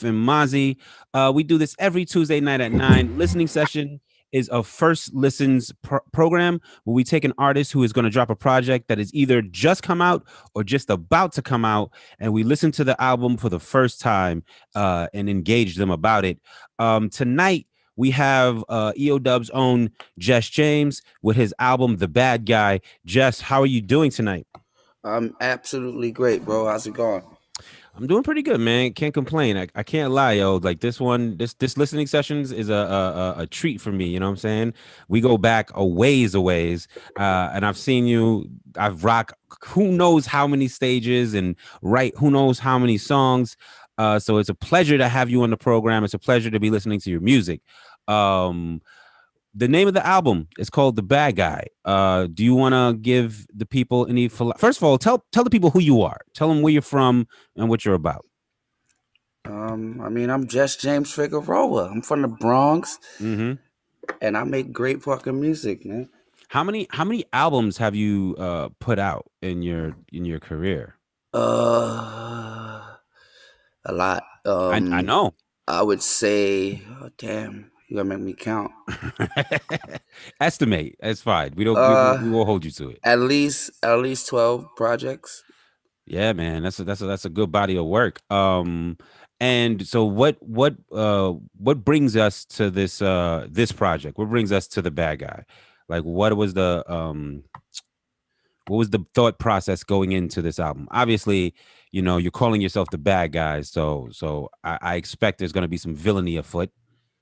and Mazzi. We do this every Tuesday night at 9. Listening session is a first listens program where we take an artist who is going to drop a project that is either just come out or just about to come out, and we listen to the album for the first time and engage them about it. Tonight, we have EODub's own Jess James with his album The Bad Guy. Jess, how are you doing tonight? I'm absolutely great, bro. How's it going? I'm doing pretty good, man. Can't complain. I can't lie, yo. Like this one, this listening sessions is a treat for me. You know what I'm saying? We go back a ways, and I've seen you. I've rocked who knows how many stages and write who knows how many songs. So it's a pleasure to have you on the program. It's a pleasure to be listening to your music. The name of the album is called The Bad Guy. Do you want to give the people any... First of all, tell the people who you are. Tell them where you're from and what you're about. I'm Jess James Figueroa. I'm from the Bronx, and I make great fucking music, man. How many albums have you put out in your career? A lot. I know. I would say, oh, damn. You gotta make me count. Estimate. That's fine. We don't. We won't hold you to it. At least 12 projects. Yeah, man. That's a good body of work. And so what brings us to this project? What brings us to The Bad Guy? Like, what was the thought process going into this album? Obviously, you know, you're calling yourself the bad guy, so I expect there's gonna be some villainy afoot.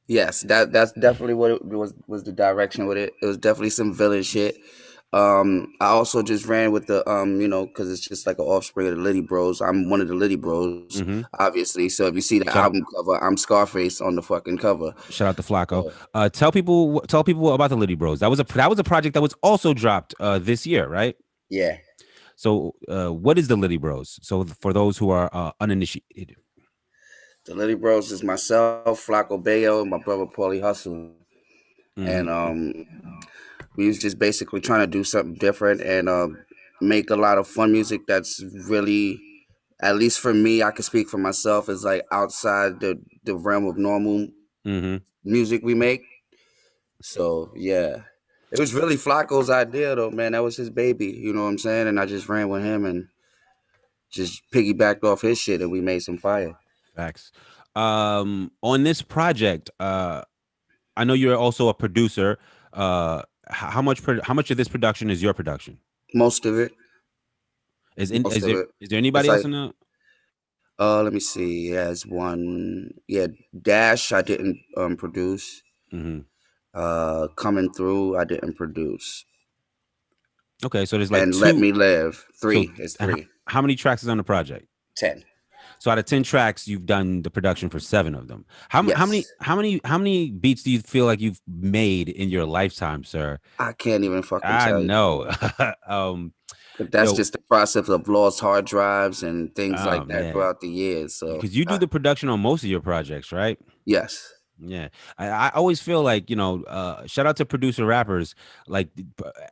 Yes, that's definitely what it was the direction with it. It was definitely some villain shit. I also just ran with the because it's just like an offspring of the Liddy Bros. I'm one of the Liddy Bros, obviously. So if you see the album cover, I'm Scarface on the fucking cover. Shout out to Flacco. Tell people about the Liddy Bros. That was a project that was also dropped this year, right? Yeah. So what is the Liddy Bros? So for those who are uninitiated. The Liddy Bros is myself, Flacco Bayo, and my brother Paulie Hustle. And we was just basically trying to do something different and make a lot of fun music that's really, at least for me, I can speak for myself, is like outside the realm of normal music we make. So yeah. It was really Flacco's idea though, man. That was his baby, you know what I'm saying? And I just ran with him and just piggybacked off his shit and we made some fire. Facts. On this project, I know you're also a producer. How much of this production is your production? Most of it. Is there anybody else in the? Let me see. There's one. Yeah, Dash. I didn't produce. Coming Through. I didn't produce. Okay, so there's like and two. Let Me Live. 3. So, it's 3. How many tracks is on the project? 10. So out of 10 tracks, you've done the production for 7 of them. How many beats do you feel like you've made in your lifetime, sir? I can't even fucking tell you. I know. But that's just the process of lost hard drives and things like that throughout the years. So because you do the production on most of your projects, right? Yes. Yeah, I always feel like, shout out to producer rappers. Like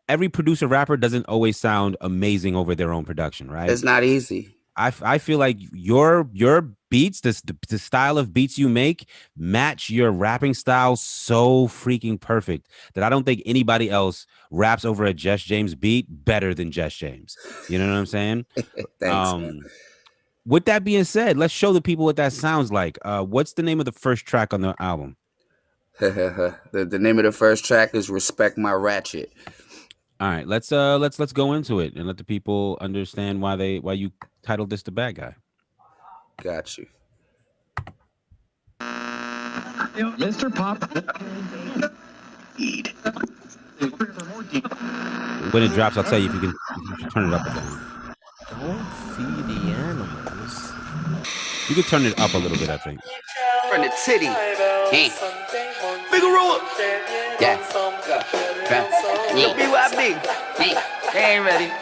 every producer rapper doesn't always sound amazing over their own production, right? It's not easy. I feel like your beats, the style of beats you make match your rapping style so freaking perfect that I don't think anybody else raps over a Jess James beat better than Jess James. You know what I'm saying? Thanks, man. With that being said, let's show the people what that sounds like. What's the name of the first track on the album? The name of the first track is Respect My Ratchet. All right, let's go into it and let the people understand why you titled this The Bad Guy. Got you. Mr. Pop. When it drops, I'll tell you if you can turn it up again. Don't feed the animals. You can turn it up a little bit, I think. From the city. Hey. Figueroa. Yeah. BYB. They ain't ready.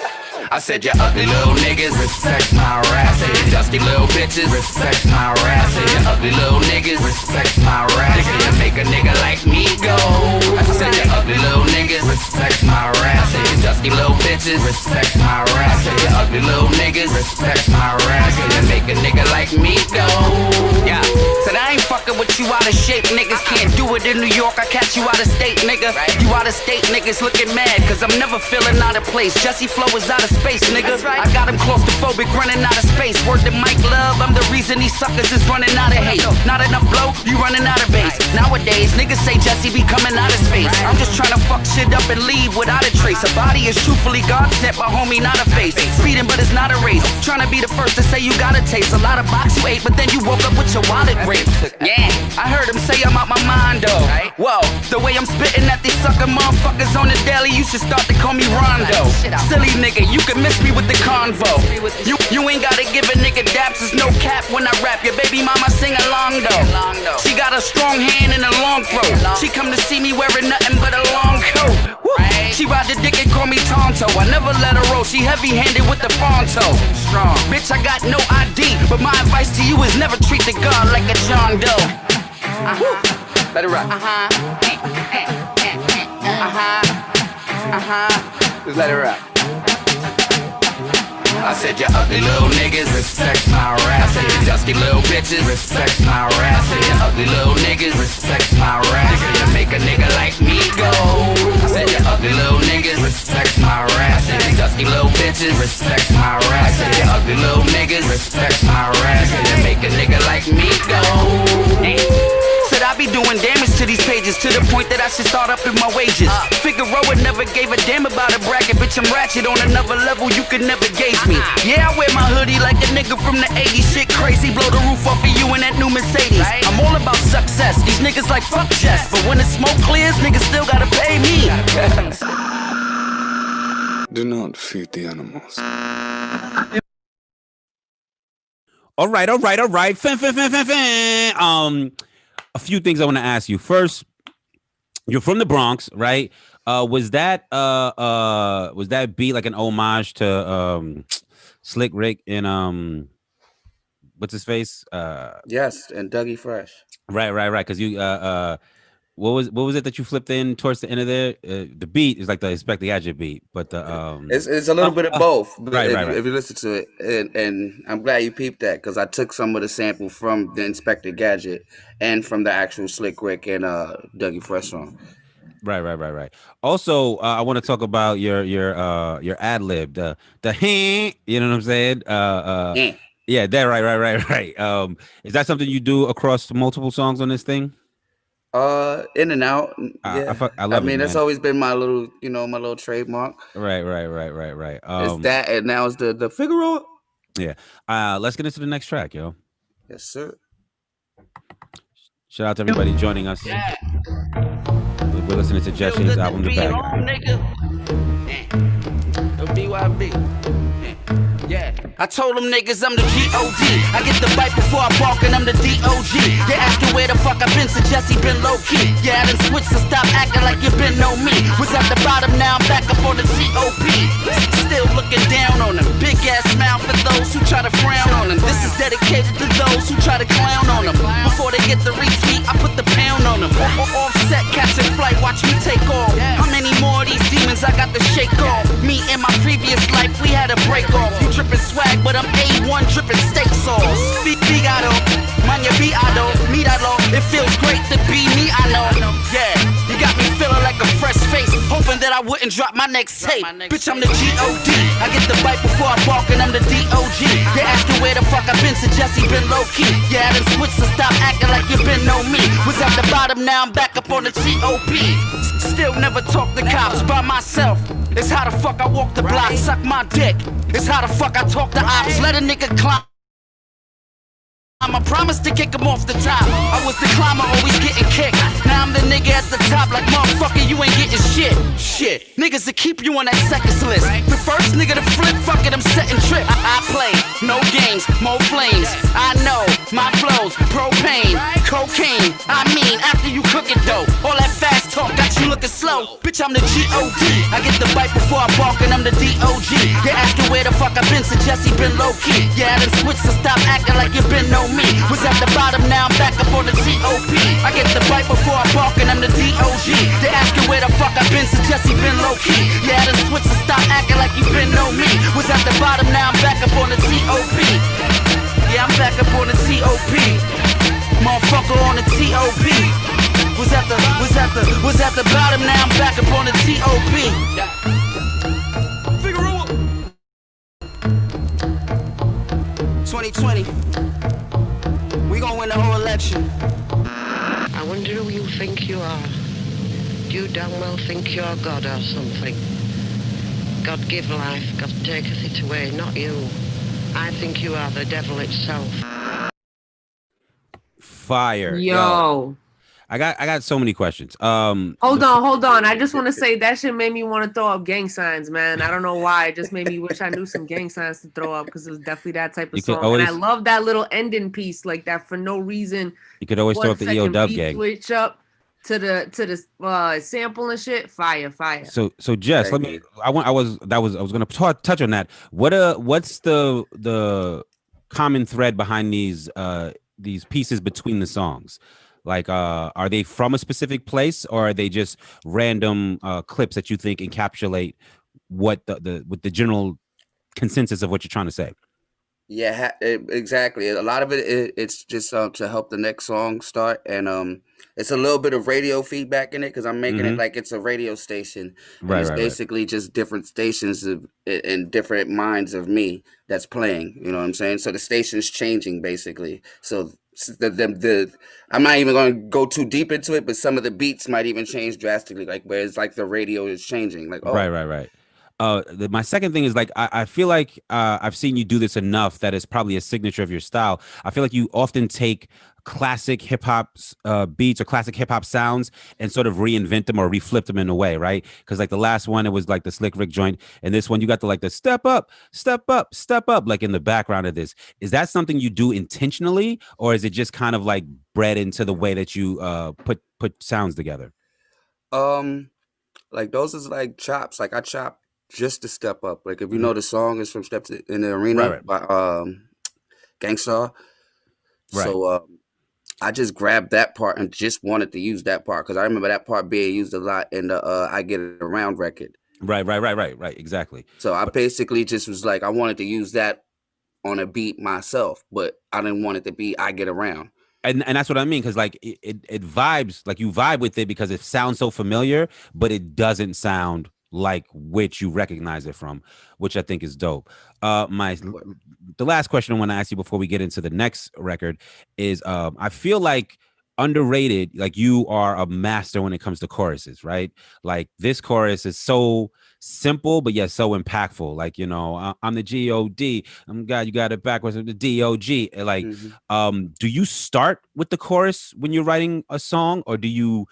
I said, you ugly little niggas, respect my rap. Say you dusty little bitches, respect my rap. Say you ugly little niggas, respect my rap. Say you make a nigga like me go. I said, you ugly little niggas, respect my rap. Say you dusty dusty little bitches, respect my rap. Say you ugly little niggas, respect my rap. Say you make a nigga like me go. Yeah, said I ain't fucking with you out of shape niggas. Can't do it in New York, I catch you out of state, nigga. You out of state niggas looking mad, cause I'm never feeling out of place. Jesse Flow is out of space, nigga. I got him claustrophobic, running out of space. Word to Mike Love, I'm the reason these suckers is running out of hate. Not enough blow, you running out of base. Nowadays, niggas say Jesse be coming out of space. I'm just trying to fuck shit up and leave without a trace. A body is truthfully God sent, my homie, not a face. Speeding, but it's not a race. Trying to be the first to say you got a taste. A lot of box you ate, but then you woke up with your wallet raped. Yeah, I heard him say I'm out my mind though. Whoa, the way I'm spitting at these sucker motherfuckers on the daily, you should start to call me Rondo. Silly nigga, you can miss me with the convo. You ain't gotta give a nigga daps, it's no cap when I rap. Your baby mama sing along though. She got a strong hand and a long throat. She come to see me wearing nothing but a long coat. Woo. She ride the dick and call me Tonto. I never let her roll, she heavy-handed with the Fonto. Strong. Bitch, I got no ID, but my advice to you is never treat the God like a John Doe. Let it rock. Just let it rock. I said you ugly little niggas, respect my rap. I said you dusty little bitches, respect my rap. I said you ugly little niggas, respect my rap. You make a nigga like me go. I said you ugly little niggas, respect my rap. I said you dusty little bitches, respect my rap. I said you ugly little niggas, respect my rap. You make a nigga like me go. Said I be doing damage to these pages to the point that I should start up in my wages. Figueroa never gave a damn about a bracket. Bitch, I'm ratchet on another level, you could never gauge me. Yeah, I wear my hoodie like a nigga from the 80s. Shit crazy, blow the roof off of you in that new Mercedes. I'm all about success, these niggas like fuck Jess. But when the smoke clears, niggas still gotta pay me. Do not feed the animals. All right. A few things I want to ask you. First, you're from the Bronx, right? Was that beat like an homage to Slick Rick and what's his face? Yes, and Dougie Fresh. Right. Because you what was it that you flipped in towards the end of there? The beat is like the Inspector Gadget beat, but the it's a little bit of both. Right. If you listen to it, and I'm glad you peeped that because I took some of the sample from the Inspector Gadget and from the actual Slick Rick and Dougie Fresh song. Right. Also, I want to talk about your ad lib, the you know what I'm saying? Yeah, that right. Is that something you do across multiple songs on this thing? In and out. Yeah. I love it, that's always been my little, my little trademark. Right. It's that, and now it's the Figaro. Yeah. Let's get into the next track, yo. Yes, sir. Shout out to everybody joining us. Yeah. We're listening to Jeff Shane's album, The Bad Guy. BYB. Yeah. I told them niggas I'm the G.O.D. I get the bite before I bark and I'm the D.O.G. You asking where the fuck I been since Jesse been low-key. Yeah, I done switched to stop acting like you been know me. Was at the bottom, now I'm back up on the T.O.P. Still looking down on them. Big ass smile for those who try to frown on them. This is dedicated to those who try to clown on them. Before they get the retweet, I put the pound on them. Offset, catching flight, watch me take off. How many more of these demons I got to shake off? Me and my previous life, we had a break off. You trippin' swag, but I'm A1 drippin' steak sauce. Figaro, manya biado, miralo. It feels great to be me, I know. Yeah, you got me feeling like a fresh face, hoping that I wouldn't drop my next tape. Bitch, I'm the G.O.D. I get the bite before I bark and I'm the D.O.G. You asking where the fuck I been since Jesse been low-key. Yeah, I done switched to stop acting like you been know me. Was at the bottom, now I'm back up on the T.O.P. Still never talk to cops by myself. It's how the fuck I walk the block, suck my dick. It's how the fuck I talk to ops, let a nigga climb. I promised to kick him off the top. I was the climber, always getting kicked. Now I'm the nigga at the top, like motherfucker, you ain't getting shit. Shit, niggas that keep you on that seconds list. The first nigga to flip, fuck it, I'm setting trip. I play, no games, more flames. I know, my flows, propane, cocaine. I mean, after you cook it though, all that fast talk got you looking slow. Bitch, I'm the G.O.D. I get the bite before I bark and I'm the D.O.G. You asking where the fuck I been since Jesse been low-key. Yeah, I done switched to stop acting like you been know me. Was at the bottom, now I'm back up on the T.O.P. I get the bite before I bark and I'm the D.O.G. They asking where the fuck I been since Jesse been low-key. Yeah, I done switched to stop acting like you been know me. Was at the bottom, now I'm back up on the T.O.P. Yeah, I'm back up on the T.O.P. Motherfucker on the T.O.P. Was at the bottom, now I'm back up on the T.O.P. 2020, we gonna win the whole election. I wonder who you think you are. Do you damn well think you're God or something? God give life, God taketh it away, not you. I think you are the devil itself. Fire. Yo. I got so many questions. Hold on. I just want to say that shit made me want to throw up gang signs, man. I don't know why. It just made me wish I knew some gang signs to throw up because it was definitely that type of song. And I love that little ending piece like that for no reason. You could always throw up the EO Dub gang. Switch up to the sample and shit. Fire. So Jess, I was gonna touch on that. What's the common thread behind these pieces between the songs? Like, are they from a specific place, or are they just random clips that you think encapsulate what the general consensus of what you're trying to say? Yeah, exactly. A lot of it's just to help the next song start, and it's a little bit of radio feedback in it because I'm making it like it's a radio station. Right, it's basically just different stations and different minds of me that's playing. You know what I'm saying? So the station's changing basically. So I'm not even going to go too deep into it, but some of the beats might even change drastically, like where it's like the radio is changing. Like, oh. Right. My second thing is like I feel like I've seen you do this enough that it's probably a signature of your style. I feel like you often take classic hip hop beats or classic hip hop sounds and sort of reinvent them or reflip them in a way, right? Because like the last one, it was like the Slick Rick joint, and this one you got the step up like in the background of this. Is that something you do intentionally, or is it just kind of like bred into the way that you put sounds together? Like those is like chops. Like I chop just to step up. Like if you know the song is from Steps in the Arena by Gangstar. Right. So I just grabbed that part and just wanted to use that part because I remember that part being used a lot in the I Get It Around record. Right, exactly. So I basically just was like, I wanted to use that on a beat myself, but I didn't want it to be I Get Around. And that's what I mean, because like it vibes, like you vibe with it because it sounds so familiar, but it doesn't sound like which you recognize it from, which I think is dope. The last question I want to ask you before we get into the next record is I feel like underrated, like you are a master when it comes to choruses, right? Like this chorus is so simple but yet so impactful. Like, you know, I'm the G-O-D, I'm God, you got it backwards with the D-O-G. Like do you start with the chorus when you're writing a song, or do you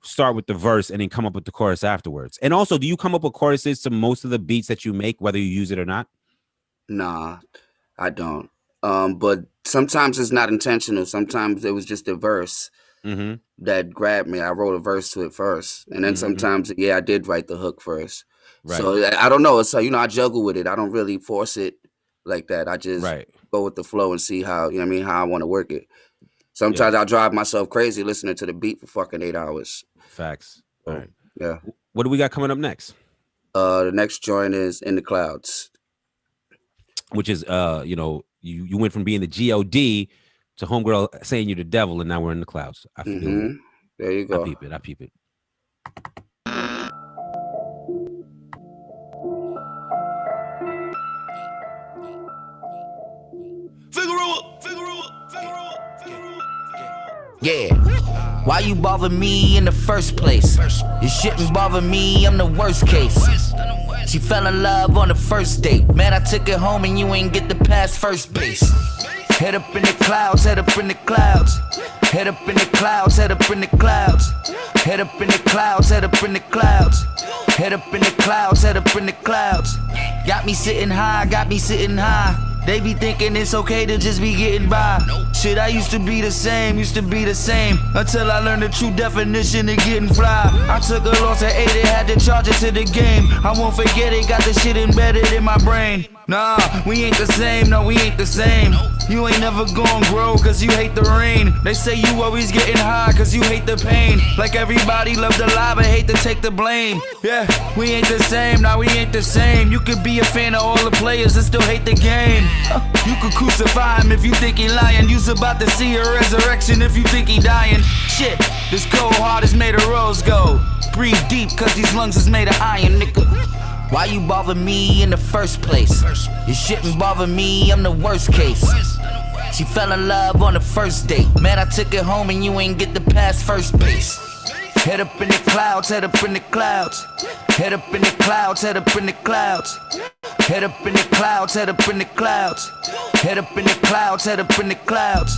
start with the verse and then come up with the chorus afterwards? And also, do you come up with choruses to most of the beats that you make, whether you use it or not? Nah, I don't. But sometimes it's not intentional. Sometimes it was just a verse that grabbed me. I wrote a verse to it first. And then sometimes, I did write the hook first. Right. So I don't know. So, I juggle with it. I don't really force it like that. I just go with the flow and see how, how I want to work it. Sometimes I'll drive myself crazy listening to the beat for fucking 8 hours. Facts. All right. Yeah. What do we got coming up next? The next joint is In the Clouds. Which is, you went from being the G-O-D to homegirl saying you're the devil, and now we're in the clouds. I feel There you go. I peep it. Yeah. Why you bother me in the first place? You shouldn't bother me, I'm the worst case. She fell in love on the first date. Man, I took it home and you ain't get the past first base. Head up in the clouds, head up in the clouds. Head up in the clouds, head up in the clouds. Head up in the clouds, head up in the clouds. Head up in the clouds, head up in the clouds. Got me sitting high, got me sitting high. They be thinking it's okay to just be getting by. Shit, I used to be the same, until I learned the true definition of getting fly. I took a loss at 8, had to charge it to the game. I won't forget it, got the shit embedded in my brain. Nah, we ain't the same, no, we ain't the same. You ain't never gonna grow cause you hate the rain. They say you always getting high cause you hate the pain. Like everybody love to lie but hate to take the blame. Yeah, we ain't the same, nah we ain't the same. You could be a fan of all the players and still hate the game. You could crucify him if you think he lying. You's about to see a resurrection if you think he dying. Shit, this cold heart is made of rose gold. Breathe deep cause these lungs is made of iron, nigga. Why you bother me in the first place? You shouldn't bother me, I'm the worst case. She fell in love on the first date. Man, I took it home and you ain't get the past first base. Head up in the clouds, head up in the clouds. Head up in the clouds, head up in the clouds. Head up in the clouds, head up in the clouds. Head up in the clouds, head up in the clouds.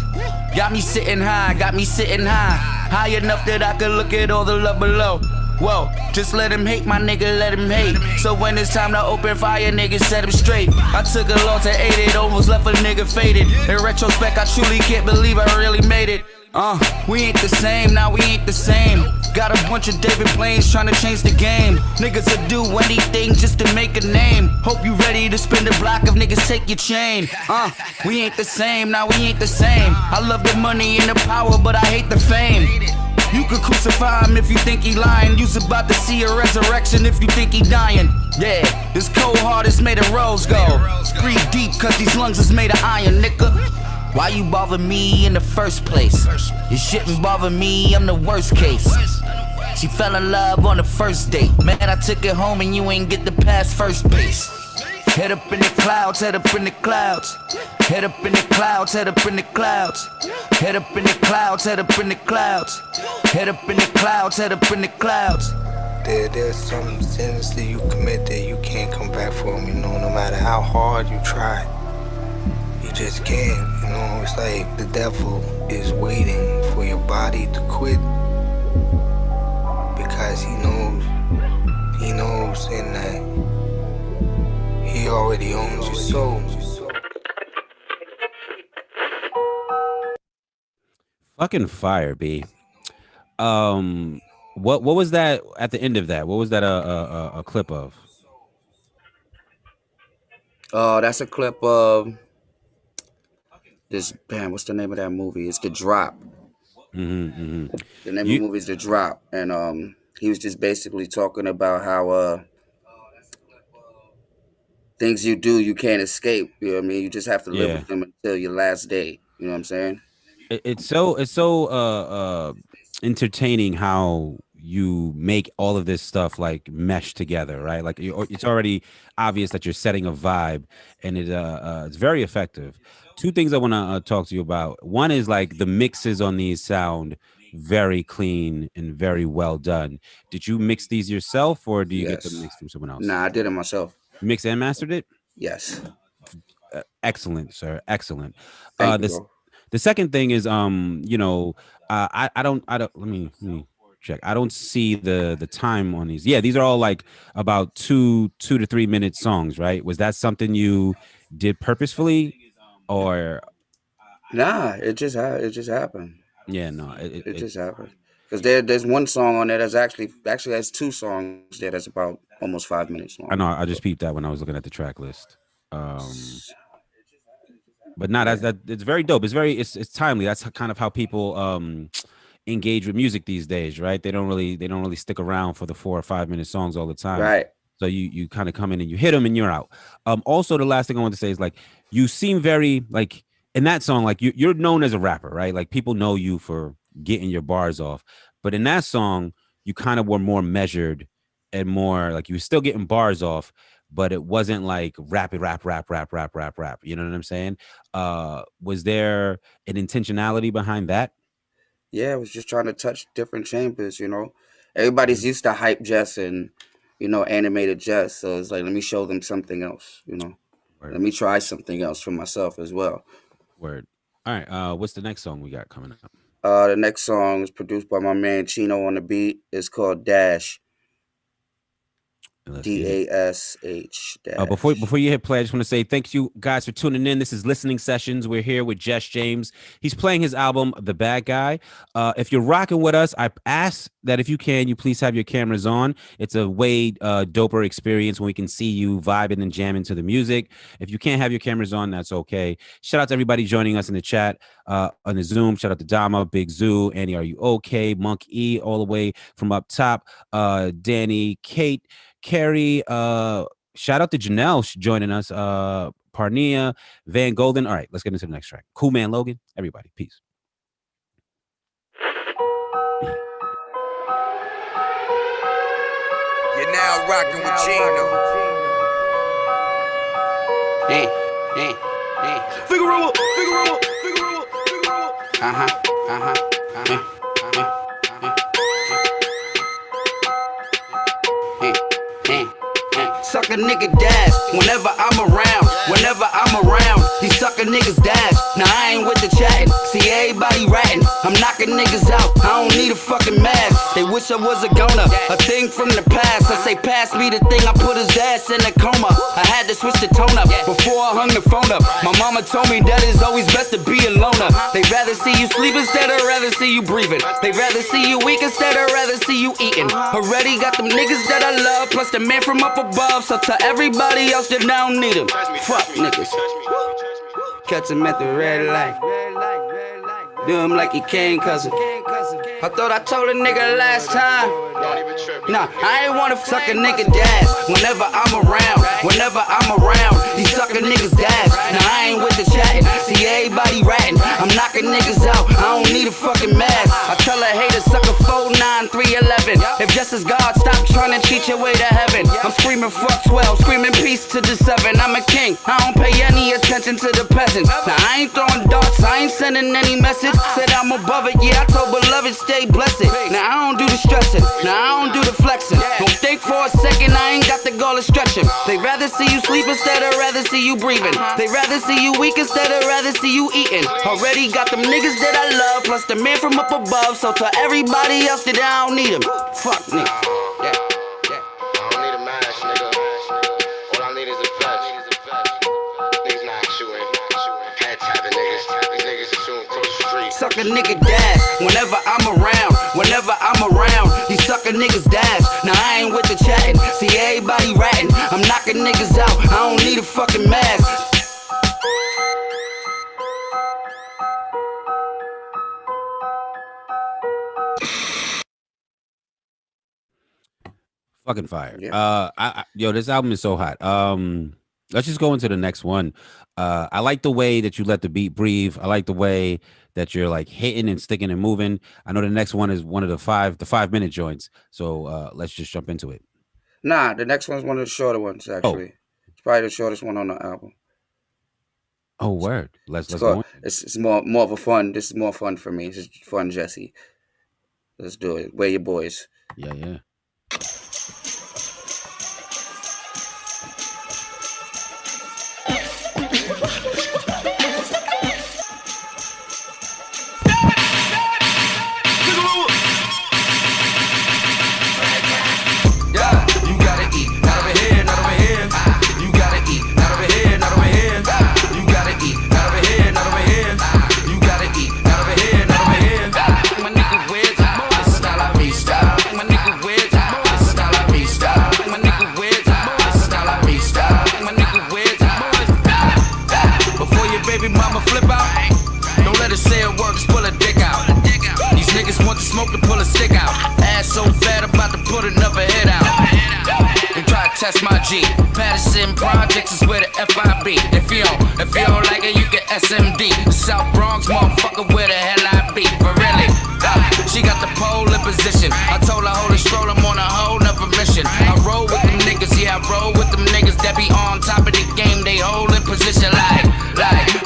Got me sitting high, got me sitting high. High enough that I could look at all the love below. Whoa, just let him hate, my nigga, let him hate. So when it's time to open fire, niggas set him straight. I took a loss at 8, it almost left a nigga faded. In retrospect, I truly can't believe I really made it. We ain't the same, now we ain't the same. Got a bunch of David Blaine's trying to change the game. Niggas will do anything just to make a name. Hope you ready to spin the block if niggas take your chain. We ain't the same, now we ain't the same. I love the money and the power, but I hate the fame. You could crucify him if you think he lying. You's about to see a resurrection if you think he dying. Yeah, this cold heart is made of rose gold. Breathe deep cause these lungs is made of iron, nigga. Why you bother me in the first place? You shouldn't bother me, I'm the worst case. She fell in love on the first date. Man, I took it home and you ain't get the past first base. Head up in the clouds, head up in the clouds. Head up in the clouds, head up in the clouds. Head up in the clouds, head up in the clouds. Head up in the clouds, head up in the clouds. There's some sins that you commit that you can't come back from, you know, no matter how hard you try. You just can't, you know, it's like the devil is waiting for your body to quit. Because he knows in that he already owns your soul. Fucking fire, B. What was that at the end of that? What was that a clip of? That's a clip of this. Damn, what's the name of that movie? It's The Drop. The name of the movie is The Drop, and he was just basically talking about how things you do you can't escape. You know what I mean? You just have to live with them until your last day. You know what I'm saying? It's so entertaining how you make all of this stuff like mesh together, right? Like it's already obvious that you're setting a vibe, and it's very effective. Two things I want to talk to you about. One is like the mixes on these sound very clean and very well done. Did you mix these yourself, or do you get them mixed from someone else? Nah, I did it myself. You mixed and mastered it? Yes. Excellent, sir. Excellent. Thank you, bro. The second thing is, I don't. Let me check. I don't see the time on these. Yeah, these are all like about 2 to 3 minute songs, right? Was that something you did purposefully, or? Nah, it just happened. Yeah, no, it just happened. Because there's one song on there that's actually has 2 songs there that's about almost 5 minutes long. I know. I just peeped that when I was looking at the track list. But not that it's very dope. It's timely. That's kind of how people engage with music these days, right? They don't really stick around for the 4 or 5 minute songs all the time. Right. So you kind of come in and you hit them and you're out. Also, the last thing I want to say is like you seem very like in that song, like you're known as a rapper, right? Like people know you for getting your bars off. But in that song, you kind of were more measured and more like you were still getting bars off, but it wasn't like rap. You know what I'm saying? Was there an intentionality behind that? Yeah, I was just trying to touch different chambers, you know. Everybody's used to hype Jess and, you know, animated Jess. So it's like, let me show them something else, you know. Word. Let me try something else for myself as well. Word. All right. What's the next song we got coming up? The next song is produced by my man Chino on the beat. It's called Dash. DASH. Before you hit play, I just want to say thank you guys for tuning in. This is Listening Sessions. We're here with Jess James. He's playing his album, The Bad Guy. If you're rocking with us, I ask that if you can, you please have your cameras on. It's a way doper experience when we can see you vibing and jamming to the music. If you can't have your cameras on, that's okay. Shout out to everybody joining us in the chat on the Zoom. Shout out to Dama, Big Zoo, Annie, are you okay? Monk E, all the way from up top. Danny, Kate, Carrie, shout out to Janelle joining us, Parnia, Van Golden. All right, let's get into the next track. Cool Man Logan, everybody, peace. You're now rocking with Chino. Figaro. Suck a nigga dash whenever I'm around. These sucker niggas dash. Now I ain't with the chatting. See everybody ratting. I'm knocking niggas out. I don't need a fucking mask. They wish I was a goner. A thing from the past. I say pass me the thing. I put his ass in a coma. I had to switch the tone up before I hung the phone up. My mama told me that it's always best to be a loner. They rather see you sleep instead of rather see you breathing. They rather see you weak instead of rather see you eating. Already got them niggas that I love plus the man from up above. So tell everybody else that I don't need them. Fuck niggas. Catch him at the red light. Do him like he came, cousin. I thought I told a nigga last time. Nah, I ain't wanna suck a nigga dash. Whenever I'm around, these sucker niggas dash. Now I ain't with the chatting. See everybody ratting. I'm knocking niggas out. I don't need a fucking mask. I tell a hater sucker 49311. If justice God, stop trying to cheat your way to heaven. I'm screaming fuck 12, screaming peace to the 7. I'm a king. I don't pay any attention to the peasants. Now I ain't throwing darts. I ain't sending any message. Said I'm above it. Yeah, I told beloved stay blessed. Now I don't do the stressing. Now I don't do the flexing. Don't think for a second. I ain't got the goal of stretching. They rather see you sleep instead of rather see you breathing. They rather see you weak instead of rather see you eating. Already got them niggas that I love plus the man from up above. So tell everybody else that I don't need them. Fuck nigga. Yeah. I don't need a mask, nigga. All I need is a vest. Niggas not shooting. Head tapping niggas. These niggas is shooting close the street. Suck a nigga dash whenever I'm around. These sucker niggas dash. Now I ain't with the chatting. See everybody ratting. I'm knocking niggas out. I don't need a fucking mask. Fucking fire. Yeah. Yo, this album is so hot. Let's just go into the next one. I like the way that you let the beat breathe. I like the way that you're like hitting and sticking and moving. I know the next one is one of the 5-minute joints. So let's just jump into it. Nah, the next one's one of the shorter ones, actually. It's probably the shortest one on the album. Oh, word. Let's go in. It's more of a fun. This is more fun for me. It's just fun, Jesse. Let's do it. We're your boys. Yeah. Smoke to pull a stick out. Ass so fat, about to put another head out. And try to test my G. Patterson Projects is where the FIB. If you don't like it, you get SMD. South Bronx, motherfucker, where the hell I be? For really, she got the pole in position. I told her, hold it, stroll, I'm on a whole nother mission. I roll with them niggas, yeah, I roll with them niggas that be on top of the game. They hold in position like,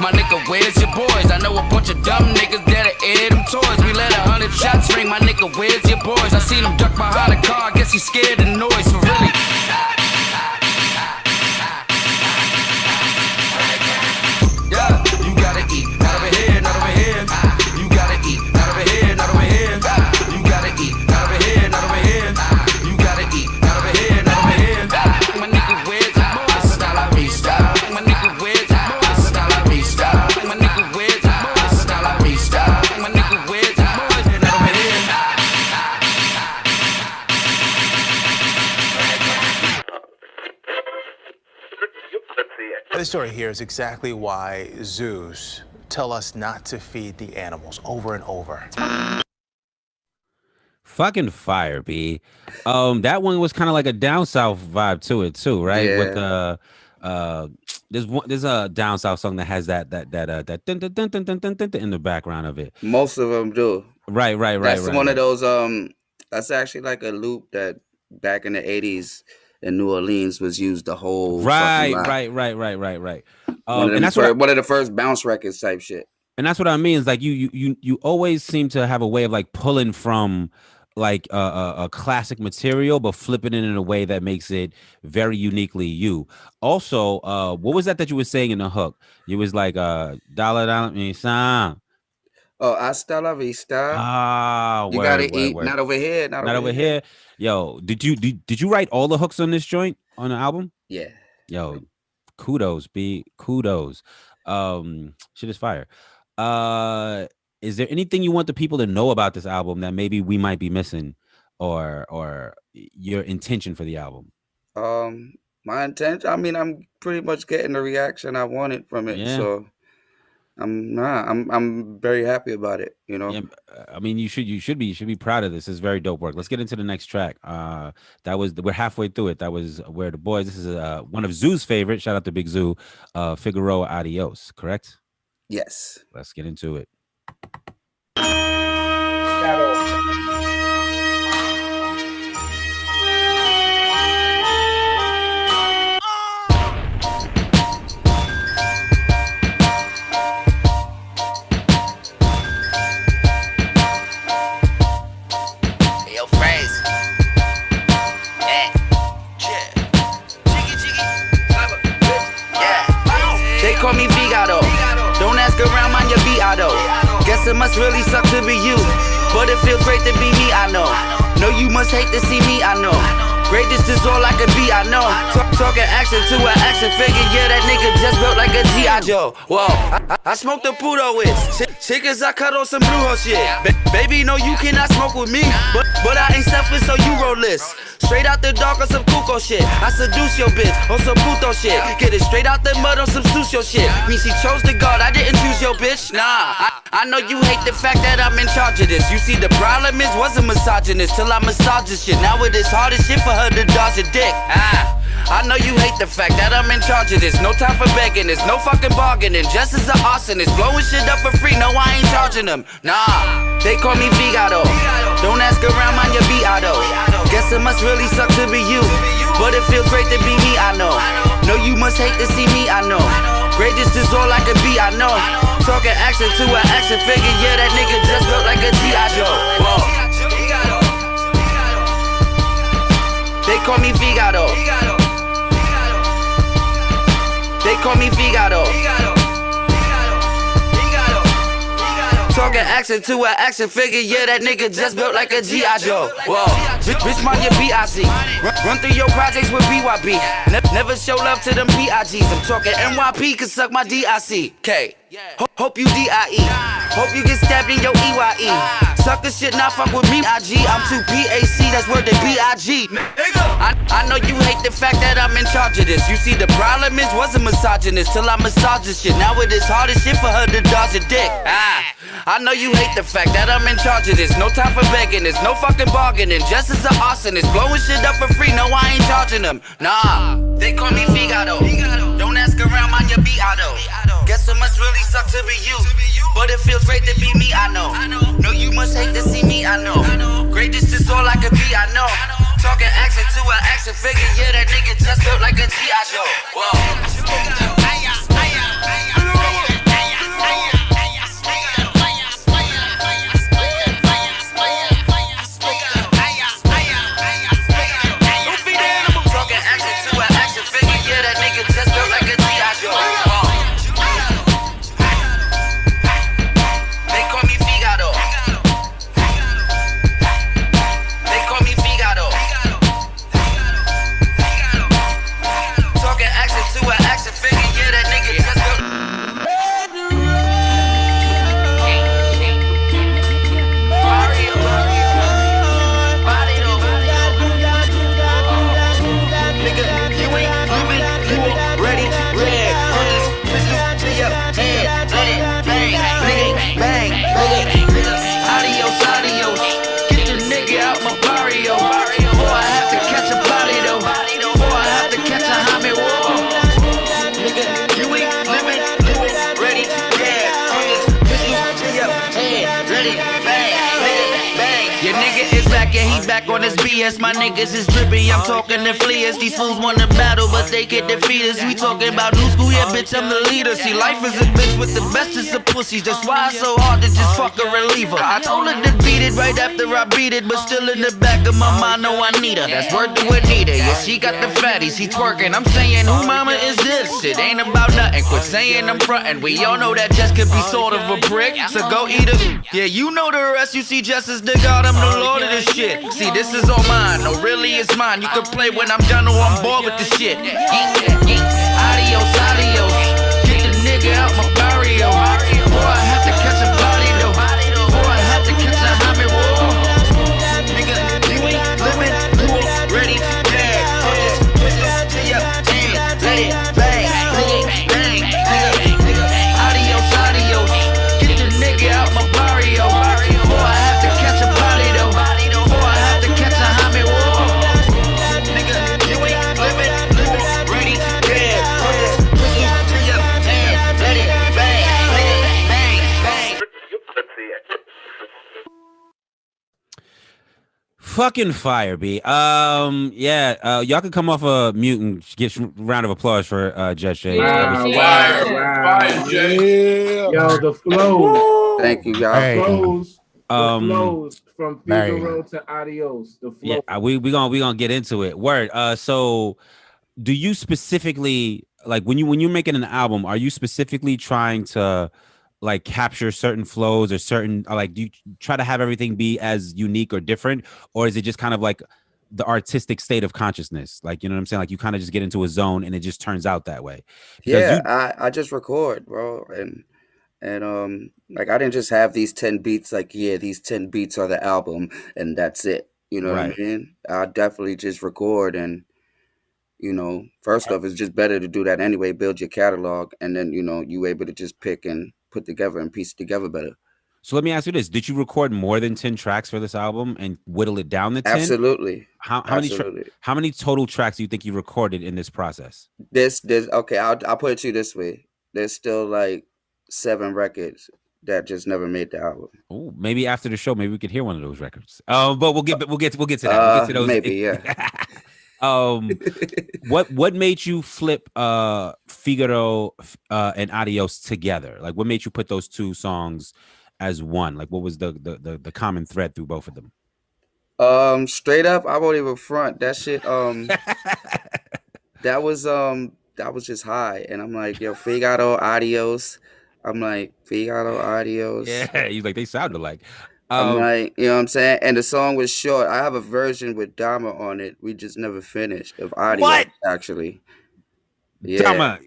my nigga, where's your boys? I know a bunch of dumb niggas that'll air them toys. We let 100 shots ring, my nigga, where's your boys? I seen him duck behind a car, I guess he scared the noise, for really. Yeah, you gotta eat, not over here, not over here. You gotta eat, not over here, not over here. You gotta eat, not over here, not over here. You gotta eat, not over here, not over here. This story here is exactly why zoos tell us not to feed the animals over and over. Fucking fire, B. That one was kind of like a down south vibe to it too, right? Yeah. With there's a down south song that has that dun, dun, dun, dun, dun, dun, dun, in the background of it. Most of them do. Right. That's one of those. That's actually like a loop that back in the 80s in New Orleans was used the whole. Right. One of the first bounce records type shit. And that's what I mean. Is like you always seem to have a way of like pulling from like a classic material, but flipping it in a way that makes it very uniquely you. Also, what was that you were saying in the hook? You was like dollar sign. Oh, hasta la vista. Ah, you gotta eat. Word. Not over here. Not over here. Yo, did you write all the hooks on this joint on the album? Yeah. Yo, kudos, B. Kudos. Shit is fire. Is there anything you want the people to know about this album that maybe we might be missing, or your intention for the album? My intention. I mean, I'm pretty much getting the reaction I wanted from it. Yeah. So. I'm very happy about it, you know. Yeah, I mean, you should be proud of this. It's very dope work. Let's get into the next track. We're halfway through it. That was Where the Boys. This is one of Zoo's favorite. Shout out to Big Zoo. Figueroa Adios, correct? Yes. Let's get into it. Call me Vigado. Don't ask around, mind your Viado. Guess it must really suck to be you, but it feels great to be me, I know. No, you must hate to see me, I know. Greatest is all I can be, I know. Talking action to an action figure, yeah, that nigga just built like a G.I. Joe. Whoa, I smoked the puto with chickens, I cut on some blue hole shit. Baby, no, you cannot smoke with me, but I ain't selfish, so you roll this. Straight out the dark on some cuco shit. I seduce your bitch on some puto shit. Get it straight out the mud on some sucio shit. Mean she chose the God, I didn't choose your bitch. Nah, I know you hate the fact that I'm in charge of this. You see the problem is wasn't misogynist till I massage this shit. Now it is hard as shit for her to dodge a dick. I know you hate the fact that I'm in charge of this. No time for begging, there's no fucking bargaining. Just as an arsonist, blowing shit up for free. No, I ain't charging them. Nah, they call me Vigado. Don't ask around, mind your Viado. Guess it must really suck to be you, but it feels great to be me, I know. No, you must hate to see me, I know. Greatest is all I can be, I know. Talking action to an action figure, yeah, that nigga just built like a G.I. Joe. Whoa. They call me Vigado. They call me Vigado. Talking action to an action figure, yeah, that nigga just built like a G.I. Joe. Whoa, bitch, mind your B.I.C. Run through your projects with BYB. Never show love to them P.I.Gs. I'm talking NYP, can suck my D.I.C.K. Hope you D.I.E. Hope you get stabbed in your E.Y.E. Sucker shit, not fuck with me, I.G. I'm too P.A.C., that's word to B.I.G. I know you hate the fact that I'm in charge of this. You see the problem is wasn't misogynist till I massage this shit. Now it is hard as shit for her to dodge a dick. I know you hate the fact that I'm in charge of this. No time for begging, there's no fucking bargaining. Just as an arsonist, blowing shit up for free. No, I ain't charging them. Nah, they call me Vigado. Don't ask around, mind your Viado. Guess it must really suck to be you, but it feels great to be me, I know. No, you must hate to see me, I know. Greatest is all I can be, I know. Talking action to an action figure, yeah, that nigga just built like a G.I. Joe. Whoa. back, yeah, he back on his BS. My niggas is drippy, I'm talking to fleas. These fools wanna battle, but they get defeated. We talking about new school, yeah, bitch, I'm the leader. See, life is a bitch with the bestest of pussies. That's why it's so hard to just fuck a reliever. I told her to beat it right after I beat it, but still in the back of my mind, know I need her. That's word to Anita, yeah, she got the fatties, he twerking. I'm saying, who mama is this? It ain't about nothing, quit saying I'm frontin'. We all know that Jess could be sort of a prick, so go eat her. Yeah, you know the rest, you see Jess is the god, I'm the lord of this shit. See, this is all mine, no, really it's mine. You can play when I'm done or I'm bored with the shit. Adios, adios, get the nigga out my barrio. Before I have to catch a body though, before I have to catch a homie, whoa. Nigga, you ain't living, you already dead. Put this pistol to your hand, let it bang, bang, bang, nigga. Adios, adios, get the nigga out my barrio. Before I have to catch a body though, before I have to catch a homie, whoa. Nigga, you ain't living, you already dead. Put this pistol to your hand, let it bang, bang, bang. Fucking fire, B. Y'all can come off a mute and get a round of applause for Jet Shades. Wow. Yo, the flow. Thank you, y'all. The flows from Figaro to Adios. The flow. Yeah, we gonna get into it. Word. So do you specifically, like, when you're making an album, are you specifically trying to like capture certain flows or certain, like, do you try to have everything be as unique or different, or is it just kind of like the artistic state of consciousness? Like, you know what I'm saying? Like, you kind of just get into a zone and it just turns out that way. Because I just record, bro, and like, I didn't just have these 10 beats. Like, yeah, these 10 beats are the album, and that's it. You know what I mean? I definitely just record, and you know, first off, it's just better to do that anyway. Build your catalog, and then you able to just pick and put together and piece together better. So let me ask you this: did you record more than 10 tracks for this album and whittle it down to 10? Absolutely. How many total tracks do you think you recorded in this process? This okay. I'll put it to you this way: there's still like 7 records that just never made the album. Oh, maybe after the show, maybe we could hear one of those records. But we'll get to that. We'll get to that. We'll get to those. Maybe, yeah. What made you flip Figaro and Adios together? Like, what made you put those two songs as one? Like, what was the common thread through both of them? Straight up, I won't even front that shit. That was just high, and I'm like, yo, Figaro, Adios. I'm like, Figaro, Adios. Yeah, he's like, they sound alike. I'm like, you know what I'm saying? And the song was short. I have a version with Dama on it. We just never finished of Audio, actually. Yeah. Dama,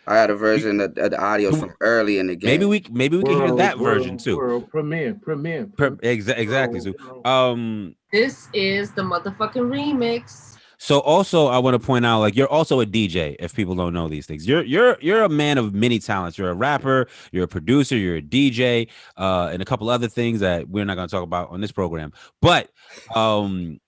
I had a version of the audio from early in the game. Maybe we can hear that version too. Premiere. Exactly. So, this is the motherfucking remix. So also, I want to point out, like, you're also a DJ. If people don't know these things, you're a man of many talents. You're a rapper, you're a producer, you're a DJ, and a couple other things that we're not going to talk about on this program. But I want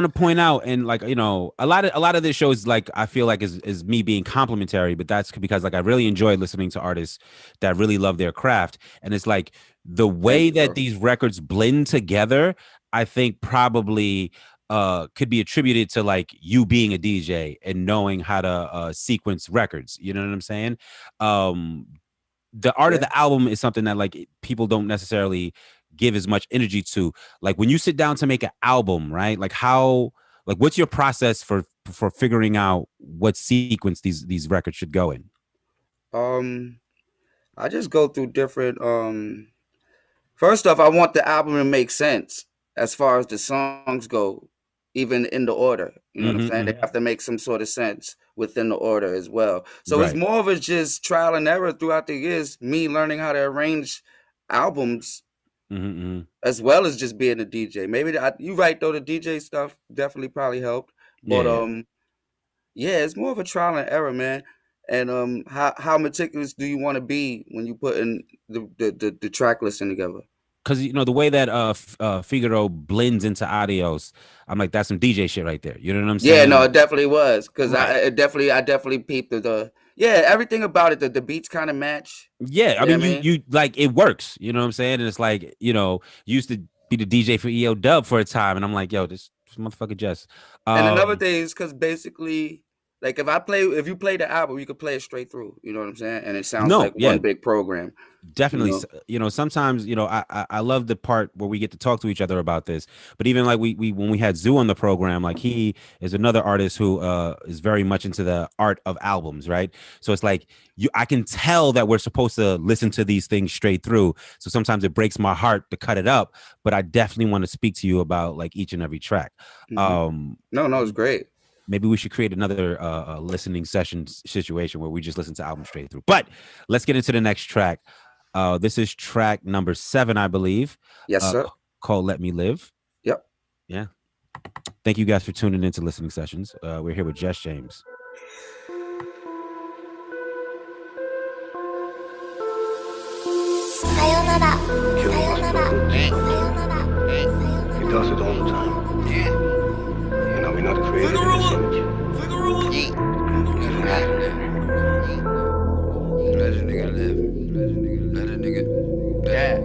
to point out, and like, you know, a lot of this show is like, I feel like is me being complimentary, but that's because like I really enjoy listening to artists that really love their craft, and it's like the way that these records blend together, I think probably could be attributed to like you being a DJ and knowing how to sequence records. You know what I'm saying? The art of the album is something that like people don't necessarily give as much energy to. Like, when you sit down to make an album, right? Like, what's your process for figuring out what sequence these records should go in? I just go through different. First off, I want the album to make sense as far as the songs go, even in the order. You know what I'm saying? They have to make some sort of sense within the order as well. So it's more of a just trial and error throughout the years, me learning how to arrange albums, as well as just being a DJ. Maybe you're right though, the DJ stuff definitely probably helped. But it's more of a trial and error, man. And how meticulous do you want to be when you put in the track listing together? Because, you know, the way that Figaro blends into Adios, I'm like, that's some DJ shit right there. You know what I'm saying? Yeah, no, it definitely was. Because I definitely peeped everything about it. The beats kind of match. Yeah, I mean, you like, it works. You know what I'm saying? And it's like, you know, you used to be the DJ for EO Dub for a time, and I'm like, yo, this motherfucker Jess. And another thing is because basically, like if you play the album, you could play it straight through. You know what I'm saying? And it sounds like one big program. Definitely. Sometimes, I love the part where we get to talk to each other about this. But even like we when we had Zoo on the program, like he is another artist who is very much into the art of albums, right? So it's like I can tell that we're supposed to listen to these things straight through. So sometimes it breaks my heart to cut it up, but I definitely want to speak to you about like each and every track. No, it's great. Maybe we should create another listening session situation where we just listen to albums straight through. But let's get into the next track. This is track number 7, I believe. Yes, sir. Called Let Me Live. Yep. Yeah. Thank you guys for tuning into listening sessions. We're here with Jess James. Sayonara. He does it all the time. Yeah. You know, we're not created in his image. Let a nigga live. Let a nigga. Yeah.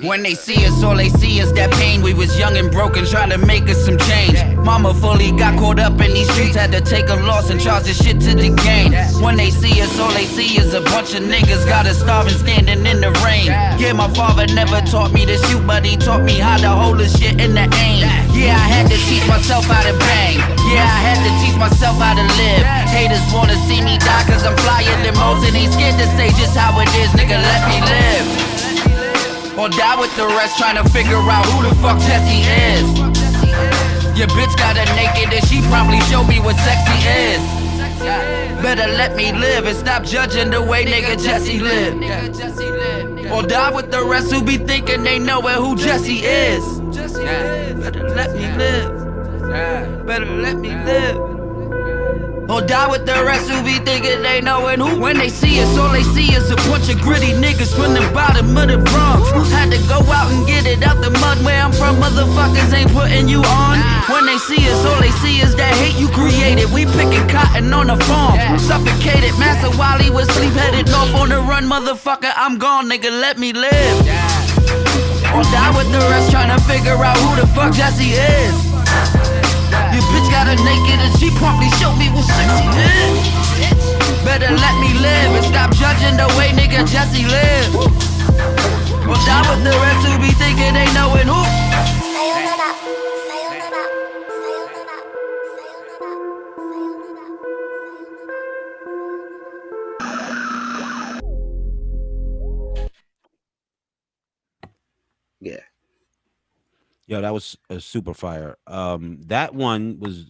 When they see us, all they see is that pain. We was young and broken, trying to make us some change. Mama fully got caught up in these streets, had to take a loss and charge the shit to the game. When they see us, all they see is a bunch of niggas got us starving, standing in the rain. Yeah, my father never taught me to shoot, but he taught me how to hold the shit in the aim. Yeah, I had to teach myself how to bang. Yeah, I had to teach myself how to live. Haters wanna see me die cause I'm flyer than most, and they scared to say just how it is, nigga, let me live. Or die with the rest trying to figure out who the fuck Jesse is. Your bitch got her naked and she probably showed me what sexy is. Better let me live and stop judging the way nigga Jesse live. Or die with the rest who be thinking they know who Jesse is. Better let me live. Better let me live. Or die with the rest who be thinking they knowin' who. When they see us, all they see is a bunch of gritty niggas from the bottom of the Bronx. Had to go out and get it out the mud where I'm from. Motherfuckers ain't putting you on. When they see us, all they see is that hate you created. We picking cotton on the farm. Suffocated, Master Wally was sleep headed north on the run. Motherfucker, I'm gone, nigga, let me live. Or die with the rest trying to figure out who the fuck Jesse is. Your bitch got her naked and she promptly showed me what sexy is. Better let me live and stop judging the way nigga Jesse live. Or die with the rest who be thinking they knowin' who. Yeah. Yo, that was a super fire. That one was,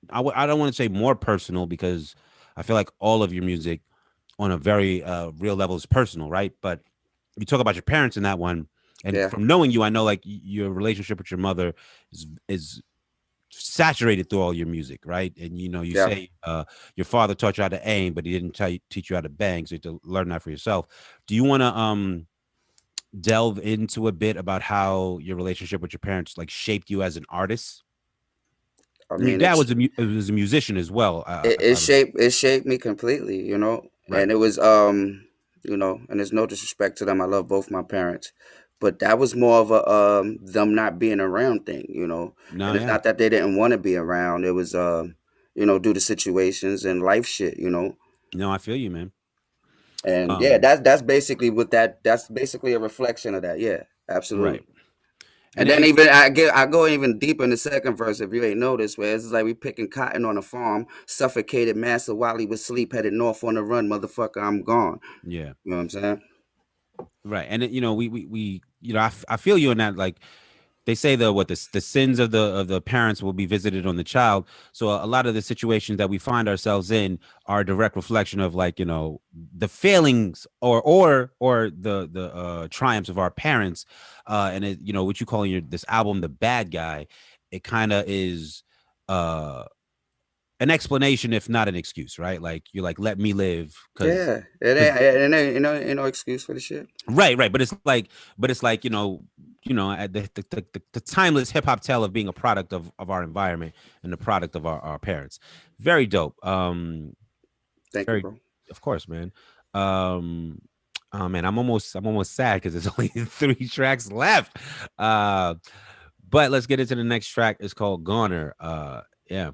I don't want to say more personal because I feel like all of your music on a very real level is personal, right? But you talk about your parents in that one, and from knowing you, I know like your relationship with your mother is saturated through all your music, right? And you say your father taught you how to aim, but he didn't teach you how to bang, so you have to learn that for yourself. Do you want to delve into a bit about how your relationship with your parents like shaped you as an artist? I mean, your dad was a musician as well. It shaped me completely, right. And it was and there's no disrespect to them. I love both my parents, but that was more of a them not being around thing, and it's not that they didn't want to be around. It was due to situations and life shit, No, I feel you, man. And that's basically that's basically a reflection of that. Yeah, absolutely. Right. And then even I go even deeper in the second verse if you ain't noticed, where it's like we picking cotton on a farm, suffocated Master while he was sleep, headed north on the run, motherfucker, I'm gone. Yeah. You know what I'm saying? Right. And we I feel you in that, like they say the sins of the parents will be visited on the child. So a lot of the situations that we find ourselves in are a direct reflection of like, the failings or the triumphs of our parents. And it, what you call this album, The Bad Guy, it kind of is an explanation, if not an excuse, right? Like you're like, let me live. Yeah, it ain't no excuse for the shit. Right. But it's like, at the timeless hip hop tale of being a product of our environment and the product of our parents. Very dope. Thank you, bro. Of course, man. Oh man, I'm almost sad because there's only 3 tracks left. But let's get into the next track. It's called Goner. Yeah.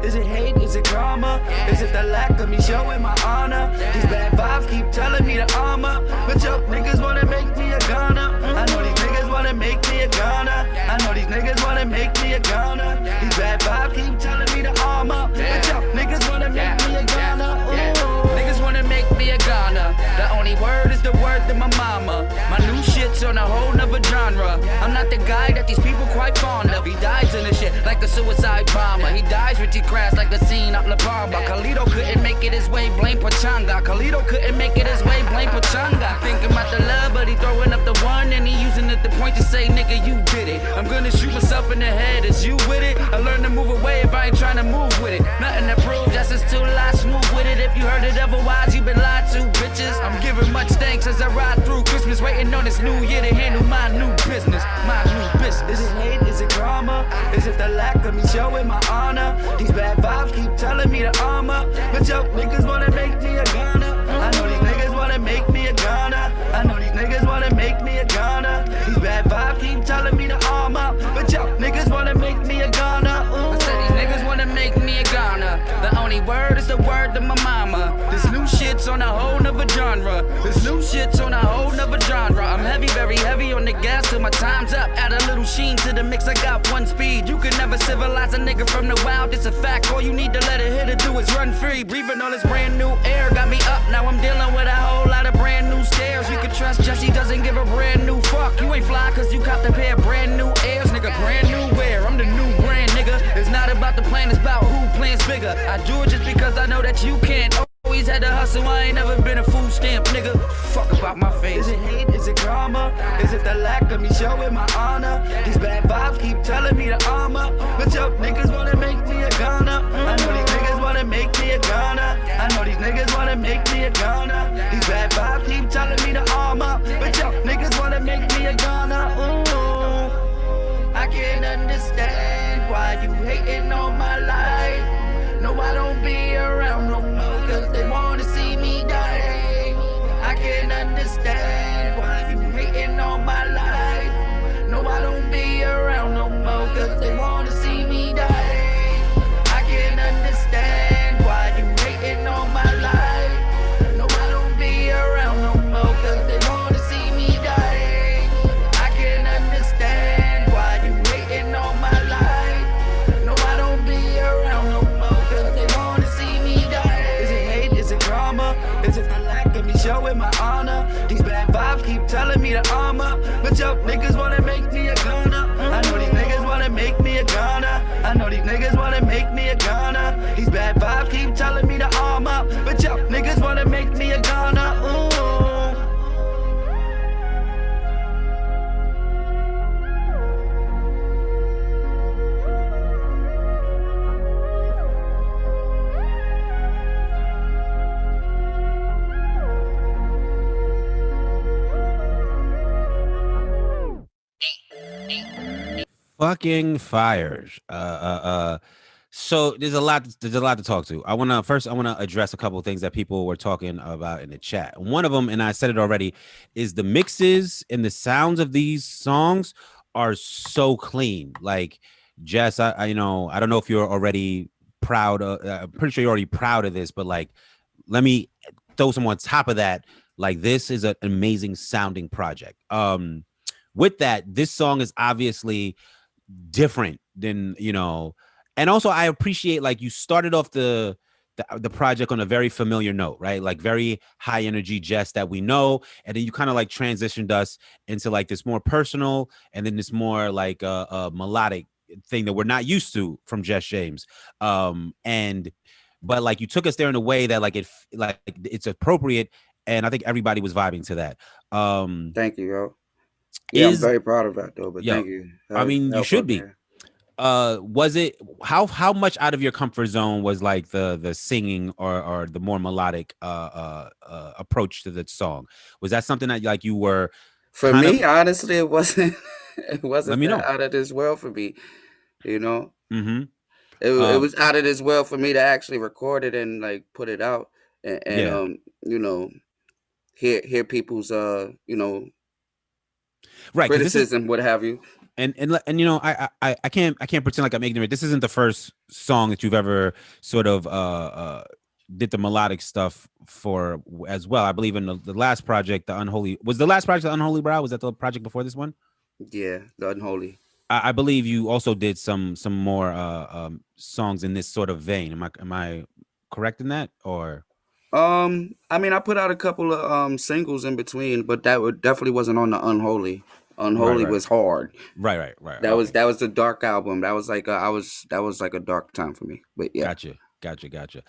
Is it hate? Is it karma? Is it the lack of me showing my honor? These bad vibes keep telling me to armor. But yo, niggas wanna make me a gunner. I know these niggas wanna make me a gunner. I know these niggas wanna make me a gunner. These bad vibes keep telling me to armor. But yo, niggas wanna make me a gunner. Niggas wanna make me a gunner. The only word is the word to my mama. My new shit's on a whole nother genre. I'm not the guy that these people quite fond of. He dies in the shit like a suicide bomber. He dies with crash like the scene out La Bamba. Khalito couldn't make it his way, blame Pachanga. Khalito couldn't make it his way, blame Pachanga. Thinking about the love, but he throwing up the one and he using it to point to say, nigga, you did it. I'm gonna shoot myself in the head, is you with it? I learned to move away if I ain't trying to move with it. Nothing to prove, just as two lies, smooth with it. If you heard it otherwise, you been lied to, bitches. I'm giving much thanks as I ride through Christmas, waiting on this new year to handle my new business. My new business. Is it hate? Is it karma? Is it the lack of me showing my honor? These bad vibes keep telling me to armor. But yo, niggas wanna make me a gunner. I know these niggas wanna make me a gunner. I know these niggas wanna make me a gunner. These bad vibes keep telling me to armor. But yo, niggas wanna make me a gunner. I said these niggas wanna make me a gunner. The only word is the word to my mama. This new shit's on a whole nother genre. This new shit's on a whole nother genre. I'm heavy, very heavy on the gas till my time's up. Add a little sheen to the mix, I got one speed. You can never civilize a nigga from the wild, it's a fact. All you need to let a hitter do is run free. Breathing all this brand new air got me up. Now I'm dealing with a whole lot of brand new stairs. You can trust Jesse doesn't give a brand new fuck. You ain't fly cause you copped a pair of brand new airs. Nigga, brand new wear. I'm the new brand, nigga. It's not about the plan, it's about who plans bigger. I do it just because I know that you can't. Always had to hustle, I ain't never been a food stamp, nigga. Fuck about my face. Is it hate? Is it karma? Is it the lack of me showing my honor? These bad vibes keep telling me to armor. But yo, niggas wanna make me a gunner. I know these niggas wanna make me a gunner. I know these niggas wanna make me a gunner. These bad vibes keep telling me to armor. But yo, niggas wanna make me a gunner. Ooh, I can't understand why you hating on my life. No, I don't be around no more, cause they wanna see me die. I can't understand why you hating on my life. No, I don't be around no more, cause they wanna see me die. I can't understand why you hating on my life. No, I don't be around no more, cause they wanna see me die. I can't understand why you hating on my life. No, I don't be around no more. Is it the lack of me showing my honor? These bad vibes keep telling me to armor. But yo, niggas wanna make me a gunner. I know these niggas wanna make me a gunner. I know these niggas wanna make me a gunner. These bad vibes keep telling me to armor. But yo, niggas wanna make me a gunner. Ooh. Fucking fires. So there's a lot to talk to. I want to address a couple of things that people were talking about in the chat. One of them, and I said it already, is the mixes and the sounds of these songs are so clean. Like, Jess, I don't know if you're already proud of, I'm pretty sure you're already proud of this, but like, let me throw some on top of that. Like, this is an amazing sounding project. With that, this song is obviously different than, and also I appreciate, like, you started off the project on a very familiar note, right? Like, very high energy Jess that we know, and then you kind of like transitioned us into like this more personal, and then this more like a melodic thing that we're not used to from Jess James. But like, you took us there in a way that it's appropriate, and I think everybody was vibing to that. Thank you, yo. Yeah, I'm very proud of that though, but thank you. I mean, you should be. Was it how much out of your comfort zone was like the singing or the more melodic approach to the song? Was that something that like you were? For me, honestly, it wasn't. It wasn't Let me that know. out of this world for me. You know, Mm-hmm. it was out of this world for me to actually record it and like put it out and Yeah. you know, hear people's Right, 'cause this is, criticism, what have you. and you know, I can't pretend like I'm ignorant. This isn't the first song that you've ever sort of did the melodic stuff for as well. I believe in the last project, the Unholy, was the last project the Unholy Brow? Was that the project before this one? Yeah, the Unholy. I believe you also did some more songs in this sort of vein. Am I correct in that? Or I mean, I put out a couple of singles in between, but definitely wasn't on the Unholy. Unholy Right. was hard. Right. That was the dark album. That was like that was like a dark time for me. But yeah. Gotcha.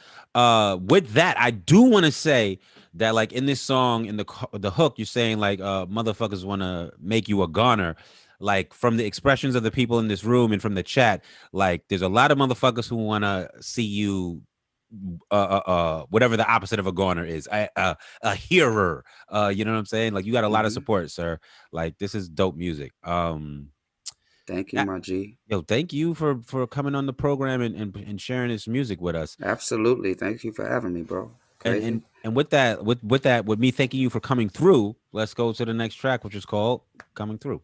With that, I do want to say that like in this song, in the hook, you're saying like motherfuckers want to make you a goner. Like from the expressions of the people in this room and from the chat, like there's a lot of motherfuckers who want to see you whatever the opposite of a goner is, a hearer. You know what I'm saying? Like you got a lot of support, sir. Like this is dope music. Thank you, my G. Yo, thank you for coming on the program and sharing this music with us. Absolutely. Thank you for having me, bro. Crazy. And with that, with me thanking you for coming through, let's go to the next track, which is called Coming Through.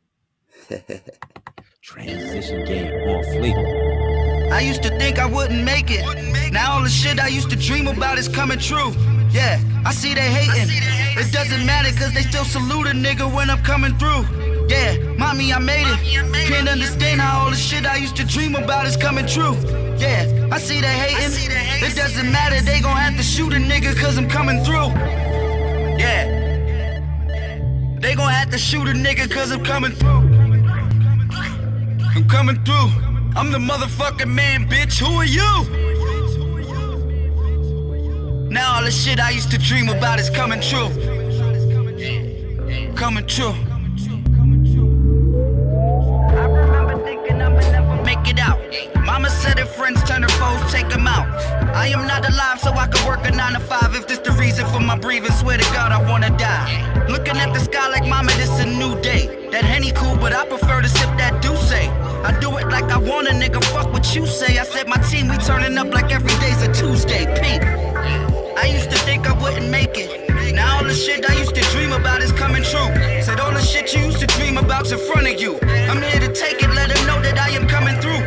Transition game on fleek. I used to think I wouldn't make it. Now all the shit I used to dream about is coming true. Yeah, I see they hating. It doesn't matter cause they still salute a nigga when I'm coming through. Yeah, mommy, I made it. Can't understand how all the shit I used to dream about is coming true. Yeah, I see they hating. It doesn't matter, they gon' have to shoot a nigga cause I'm coming through. Yeah, they gon' have to shoot a nigga cause I'm coming through. I'm coming through. I'm the motherfucking man, bitch. Who are you? Now all the shit I used to dream about is coming true. Coming true. I remember thinking I would never make it out. Mama said if friends turn to foes, take them out. I am not alive, so I could work a 9 to 5. If this the reason for my breathing, swear to God I wanna die. Looking at the sky like mama, this a new day. That Henny cool, but I prefer to sip that Douce. I do it like I want a nigga, fuck what you say. I said my team, we turning up like every day's a Tuesday. Pink. I used to think I wouldn't make it. Now all the shit I used to dream about is coming true. Said all the shit you used to dream about's in front of you. I'm here to take it, let them know that I am coming through.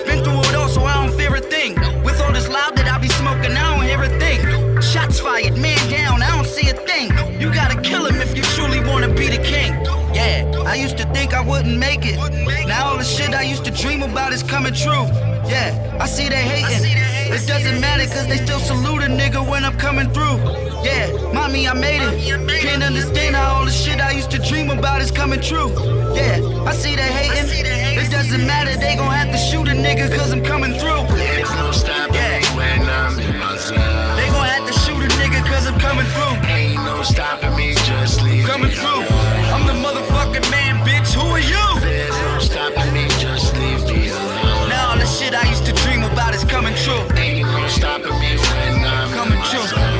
Been through it all, so I don't fear a thing. With all this loud that I be smoking, I don't hear a thing. Shots fired, man down, I don't see a thing. You gotta kill him if you truly wanna be the king. Yeah, I used to think I wouldn't make it. Now all the shit I used to dream about is coming true. Yeah, I see they hating. It doesn't matter cause they still salute a nigga when I'm coming through. Yeah, mommy, I made it. Can't understand how all the shit I used to dream about is coming true. Yeah, I see they hating. It doesn't matter, they gon' have to shoot a nigga cause I'm coming through. There's no stopping me when I'm in my zone. They gon' have to shoot a nigga cause I'm coming through. Ain't no stopping me, just leave coming me through. alone. I'm the motherfucking man, bitch. Who are you? There's no stopping me, just leave me alone. Now all the shit I used to dream about is coming true. Ain't no stopping me when I'm coming in my true. zone.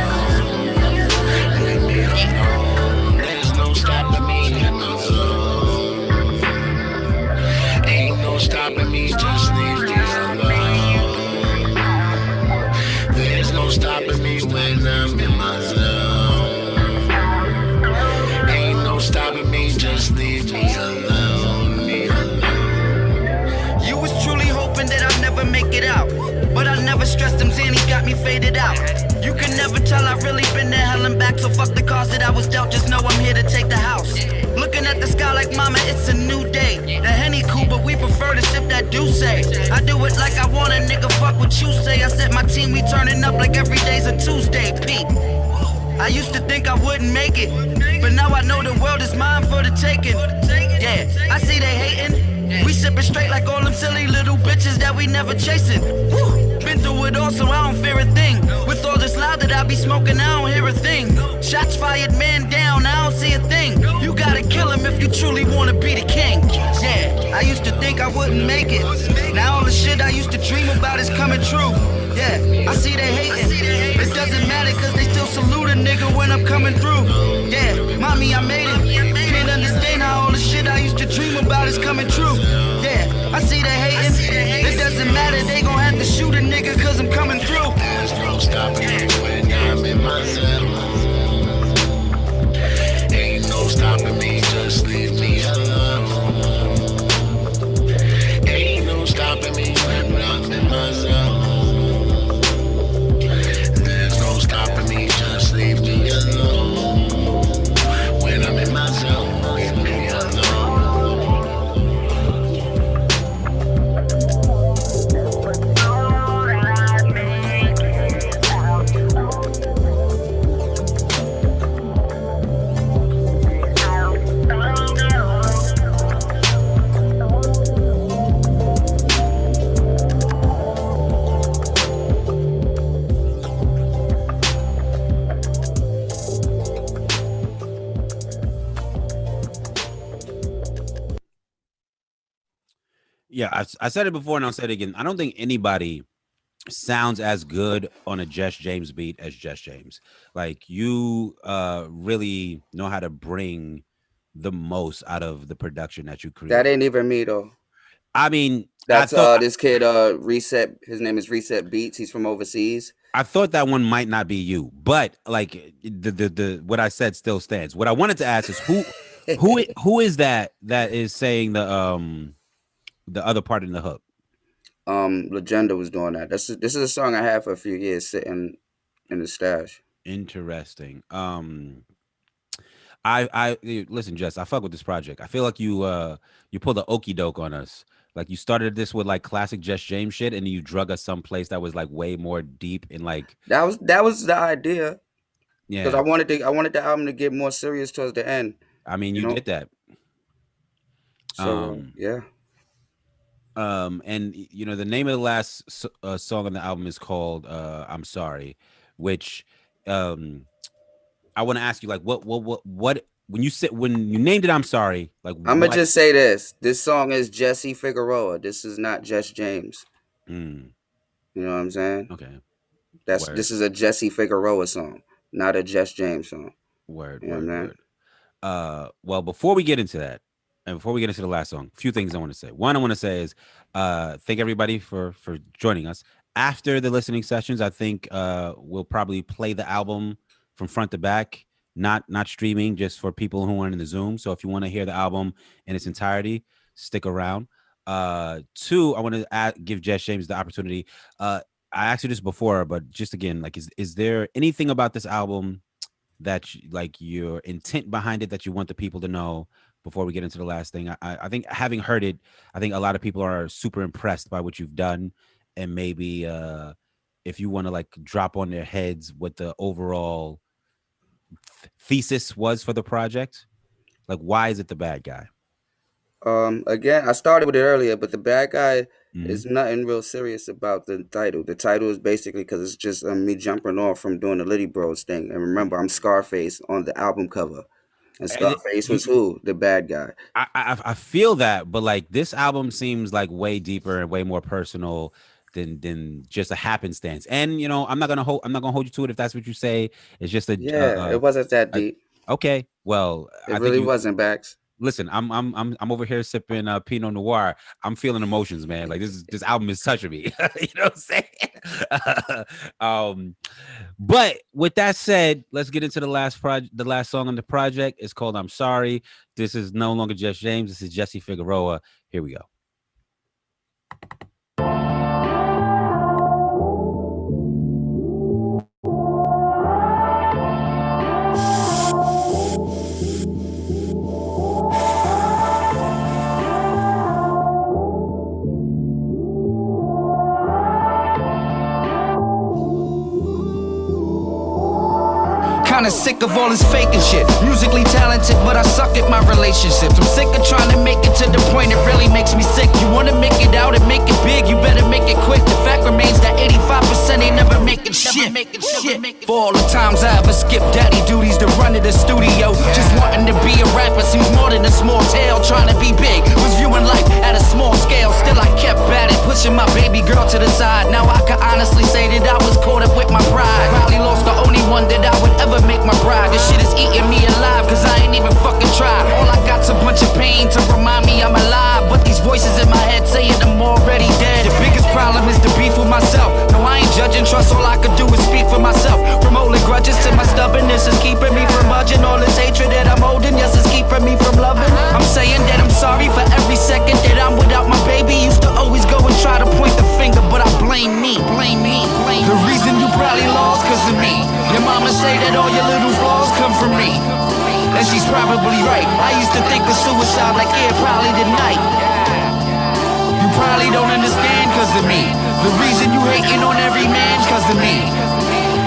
Leave me alone. There's no stopping me in my zone. Ain't no stopping me, just leave me alone. There's no stopping me when I'm in my zone. Ain't no stopping me, just leave me alone. Me alone. You was truly hoping that I'd never make it out, but I never stressed them, Zanny got me faded out. You can never tell I've really been to hell and back, so fuck the cards that I was dealt, just know I'm here to take the house. Looking at the sky like mama, it's a new day. The Henny cool, but we prefer to sip that Douce. I do it like I want a nigga, fuck what you say. I said my team, we turning up like every day's a Tuesday, Pete. I used to think I wouldn't make it, but now I know the world is mine for the taking. Yeah, I see they hating. We sipping straight like all them silly little bitches that we never chasing. Woo. Been through it all, so I don't fear a thing. With all this loud that I be be smoking, I don't hear a thing. Shots fired, man down, I don't see a thing. You gotta kill him if you truly wanna be the king. Yeah, I used to think I wouldn't make it. Now all the shit I used to dream about is coming true. Yeah, I see they hating. It doesn't matter cause they still salute a nigga when I'm coming through. Yeah, mommy, I made it. Can't understand how all the shit I used to dream about is coming true. Yeah, I see they hating. It doesn't matter, they gon' have to shoot a nigga cause I'm coming through. There's no stopping me when I'm in my zone. Ain't no stopping me, just leave me alone. Ain't no stopping me when I'm in my zone. There's no stopping me, just leave me alone. When I'm in my zone, leave me alone. Yeah, I said it before and I'll say it again. I don't think anybody sounds as good on a Jess James beat as Jess James. Like you really know how to bring the most out of the production that you create. That ain't even me though. I mean, that's this kid Reset. His name is Reset Beats. He's from overseas. I thought that one might not be you, but like the what I said still stands. What I wanted to ask is who is that is saying the other part in the hook? Legenda was doing that. This is a song I had for a few years sitting in the stash. Interesting. I listen, Jess, I fuck with this project. I feel like you pulled the okey doke on us. Like you started this with like classic Jess James shit, and then you drug us someplace that was like way more deep in like that was the idea. Yeah, because I wanted the album to get more serious towards the end. I mean, you did that. So yeah. And you know the name of the last song on the album is called "I'm Sorry," which I want to ask you like what when you named it "I'm Sorry," like I'm gonna just say this song is Jesse Figueroa. This is not Jess James. You know what I'm saying? Okay. This is a Jesse Figueroa song, not a Jess James song. Word. Well, before we get into that, and before we get into the last song, a few things I want to say. One, I want to say is thank everybody for joining us. After the listening sessions, I think we'll probably play the album from front to back, not streaming, just for people who aren't in the Zoom. So if you want to hear the album in its entirety, stick around. Two, I want to give Jess James the opportunity. I asked you this before, but just again, like, is there anything about this album that like your intent behind it that you want the people to know before we get into the last thing? I think having heard it, I think a lot of people are super impressed by what you've done, and maybe if you want to like drop on their heads what the overall thesis was for the project, like why is it The Bad Guy? Again, I started with it earlier, but The Bad Guy is nothing real serious about the title. The title is basically because it's just me jumping off from doing the Litty Bros thing. And remember, I'm Scarface on the album cover. And Scarface was who? The bad guy. I feel that, but like this album seems like way deeper and way more personal than just a happenstance. And you know, I'm not gonna hold you to it if that's what you say. It's just a it wasn't that deep. Okay, well, it really wasn't, Bax. Listen, I'm over here sipping Pinot Noir. I'm feeling emotions, man. Like this album is touching me. You know what I'm saying? But with that said, let's get into the last song on the project. It's called "I'm Sorry." This is no longer Jess James. This is Jesse Figueroa. Here we go. Kinda sick of all this faking shit. Musically talented, but I suck at my relationships. I'm sick of trying to make it to the point it really makes me sick. You wanna make it out and make it big, you better make it quick. The fact remains that 85% ain't never making shit. making shit. For all the times I ever skipped daddy duties to run to the studio. Just wanting to be a rapper seems more than a small tale. Trying to be big was viewing life at a small scale. Still I kept at it, pushing my baby girl to the side. Now I can honestly say that I was caught up with my pride. Probably lost the only one that I would ever make my bride. This shit is eating me alive, cause I ain't even fucking tried. All I got's a bunch of pain to remind me I'm alive. But these voices in my head saying I'm already dead. The biggest problem is the beef with myself. No, I ain't judging, trust, all I could do is speak for myself. From holding grudges to my stubbornness is keeping me from budging. All this hatred that I'm holding, yes, it's keeping me from loving. I'm saying that I'm sorry for every second that I'm without my baby. Used to always go and try to point the finger, but I blame me. The reason you probably lost cause of me. Your mama say that all your little flaws come from me, and she's probably right. I used to think of suicide like, yeah, probably tonight. You probably don't understand cause of me. The reason you hating on every man cause of me,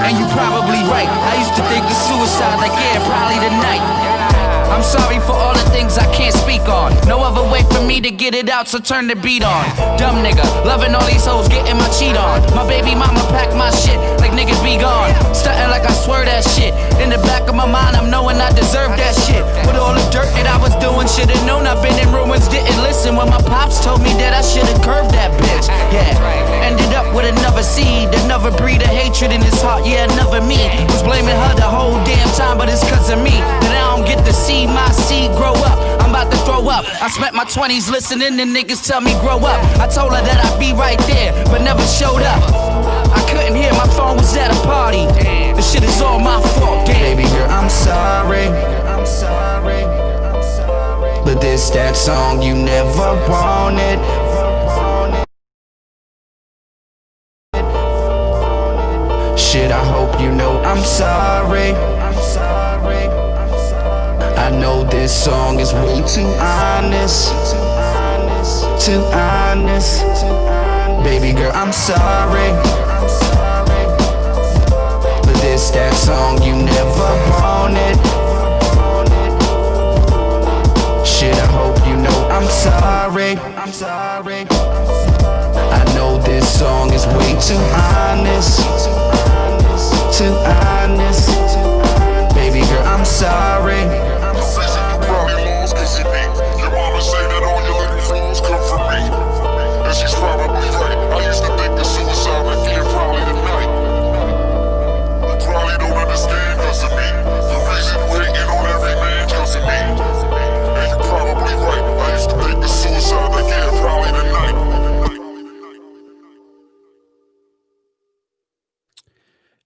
and you probably right. I used to think of suicide like, yeah, probably tonight. I'm sorry for all the things I can't speak on. No other way for me to get it out, so turn the beat on. Dumb nigga, loving all these hoes, getting my cheat on. My baby mama pack my shit like niggas be gone. Stunting like I swear that shit. In the back of my mind, I'm knowing I deserve that shit. With all the dirt that I was doing, should've known I've been in ruins, didn't listen when my pops told me that I should've curved that bitch. Yeah, ended up with another seed, another breed of hatred in his heart. Yeah, another me. Was blaming her the whole damn time, but it's cause of me that I don't get to see my seed grow up. I'm about to throw up. I spent my 20s listening to niggas tell me grow up. I told her that I'd be right there, but never showed up. I couldn't hear, my phone was at a party. This shit is all my fault. Baby girl, I'm sorry. But this that song you never wanted. Shit, I hope you know I'm sorry. I know this song is way too honest. Too honest. Baby girl, I'm sorry. But this that song you never wanted. Shit, I hope you know I'm sorry. I know this song is way too honest. Too honest. Baby girl, I'm sorry. Your mama say that all your little flaws come from me, and she's probably right. I used to think of suicide like, yeah, probably tonight. You probably don't understand cause of me. The reason you hating on every man cause of me, and you probably right. I used to think of suicide like, yeah, probably tonight.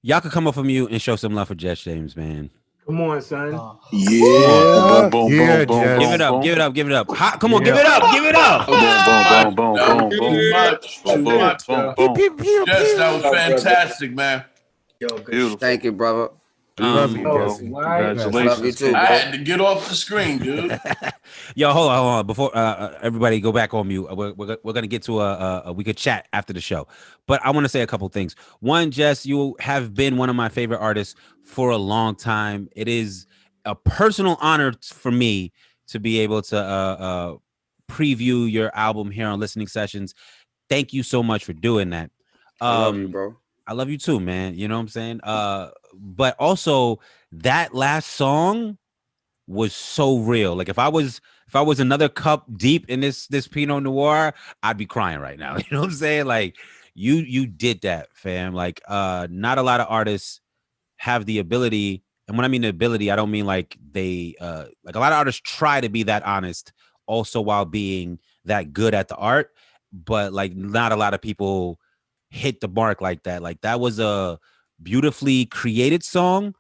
Y'all could come up from mute and show some love for Jess James, man. Come on, son. Yeah. Boom, Yeah, boom, Jess. give it up, give it up, give it up. Hot, come on, give it up, give it up. Too much. Jess, that was fantastic, man. Beautiful. Thank you, brother. Love you, bro. Jesse. Congratulations. Love you too, bro. I had to get off the screen, dude. Yo, hold on. Before everybody go back on mute, we're gonna get to we could chat after the show, but I want to say a couple things. One, Jess, you have been one of my favorite artists for a long time. It is a personal honor for me to be able to preview your album here on Listening Sessions. Thank you so much for doing that. I love you, bro. I love you too, man. You know what I'm saying? But also that last song was so real. Like if I was another cup deep in this Pinot Noir, I'd be crying right now. You know what I'm saying? Like you did that, fam. Like not a lot of artists have the ability, and when I mean the ability, I don't mean like they like a lot of artists try to be that honest also while being that good at the art, but like not a lot of people hit the mark like that. Like that was a beautifully created song,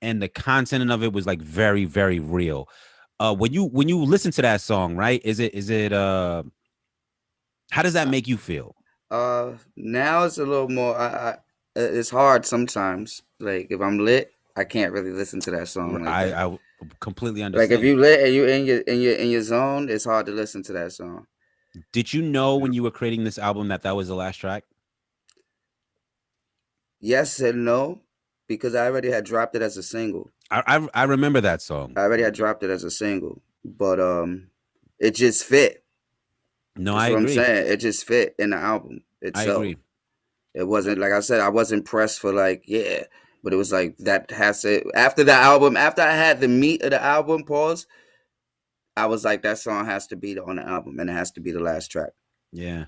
and the content of it was like very, very real. When you listen to that song, right? Is it how does that make you feel? Now it's a little more. It's hard sometimes. Like if I'm lit, I can't really listen to that song. Like I completely understand. Like if you lit and you in your zone, it's hard to listen to that song. Did you know when you were creating this album that was the last track? Yes and no, because I already had dropped it as a single. I remember that song. I already had dropped it as a single, but it just fit. No, That's I what agree. I'm saying. It just fit in the album itself. I agree. It wasn't like I said, I wasn't pressed for like, yeah, but it was like that has to after the album, after I had the meat of the album, pause, I was like, that song has to be on the album and it has to be the last track. Yeah.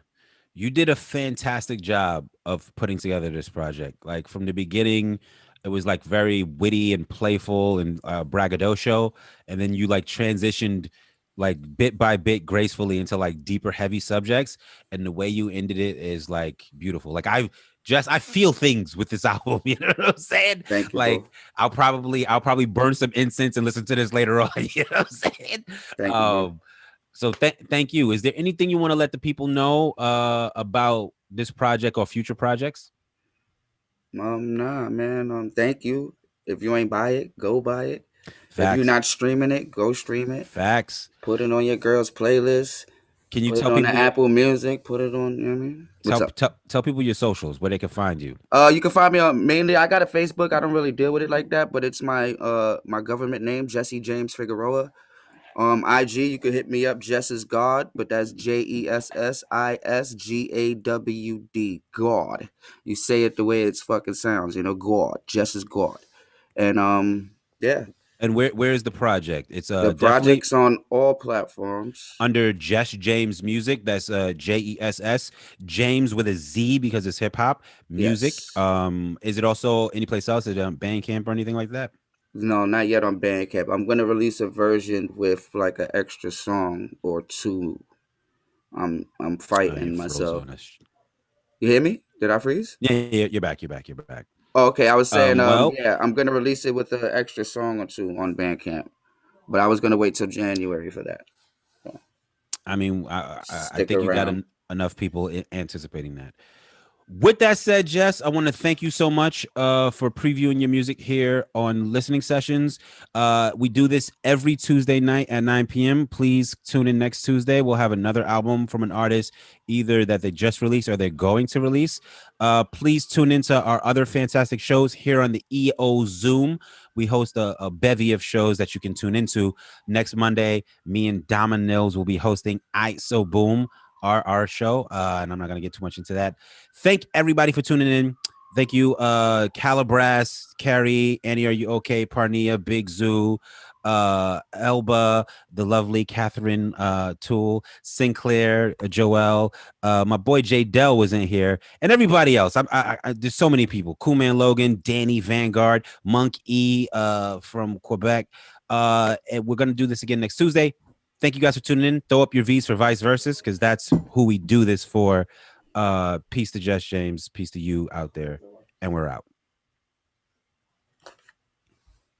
You did a fantastic job of putting together this project. Like from the beginning, it was like very witty and playful and braggadocio, and then you like transitioned like bit by bit gracefully into like deeper, heavy subjects. And the way you ended it is like beautiful. Like I feel things with this album. You know what I'm saying? Thank you, like bro. I'll probably burn some incense and listen to this later on. You know what I'm saying? Thank you, bro. So thank you. Is there anything you want to let the people know about this project or future projects? Nah, man. Thank you. If you ain't buy it, go buy it. If you're Facts. not streaming it, go stream it. Facts. Put it on your girl's playlist. Can you put tell it on the people Apple Music? Put it on. You know what I mean? What's up? Tell people your socials where they can find you. You can find me on mainly. I got a Facebook. I don't really deal with it like that, but it's my my government name, Jesse James Figueroa. IG, you can hit me up, Jess is God, but that's JESSISGAWD, God. You say it the way it's fucking sounds, you know, God. Jess is God. And yeah. And where is the project? It's The definitely project's on all platforms. under Jess James Music. That's JESS James with a Z because it's hip hop music. Yes. Is it also anyplace else? Is it on Bandcamp or anything like that? No, not yet on Bandcamp. I'm gonna release a version with like an extra song or two. I'm fighting myself. You hear me? Did I freeze? Yeah, you're back. You're back. Oh, okay, I was saying, well, yeah, I'm gonna release it with an extra song or two on Bandcamp, but I was gonna wait till January for that. So, I mean, I think you got around. enough people anticipating that. With that said, Jess, I want to thank you so much for previewing your music here on Listening Sessions. We do this every Tuesday night at 9 p.m. Please tune in next Tuesday. We'll have another album from an artist, either that they just released or they're going to release. Please tune into our other fantastic shows here on the EO Zoom. We host a bevy of shows that you can tune into. Next Monday, me and Dama Nils will be hosting ISO Boom, our show, and I'm not gonna get too much into that. Thank everybody for tuning in. Thank you, Calabras, Carrie, Annie, are you okay? Parnia, Big Zoo, Elba, the lovely Catherine Toole, Sinclair, Joel, my boy Jay Dell was in here, and everybody else. There's so many people. Cool Man Logan, Danny Vanguard, Monk E from Quebec. And we're gonna do this again next Tuesday. Thank you guys for tuning in. Throw up your V's for Vice Versus, because that's who we do this for. Peace to Jess James. Peace to you out there. And we're out.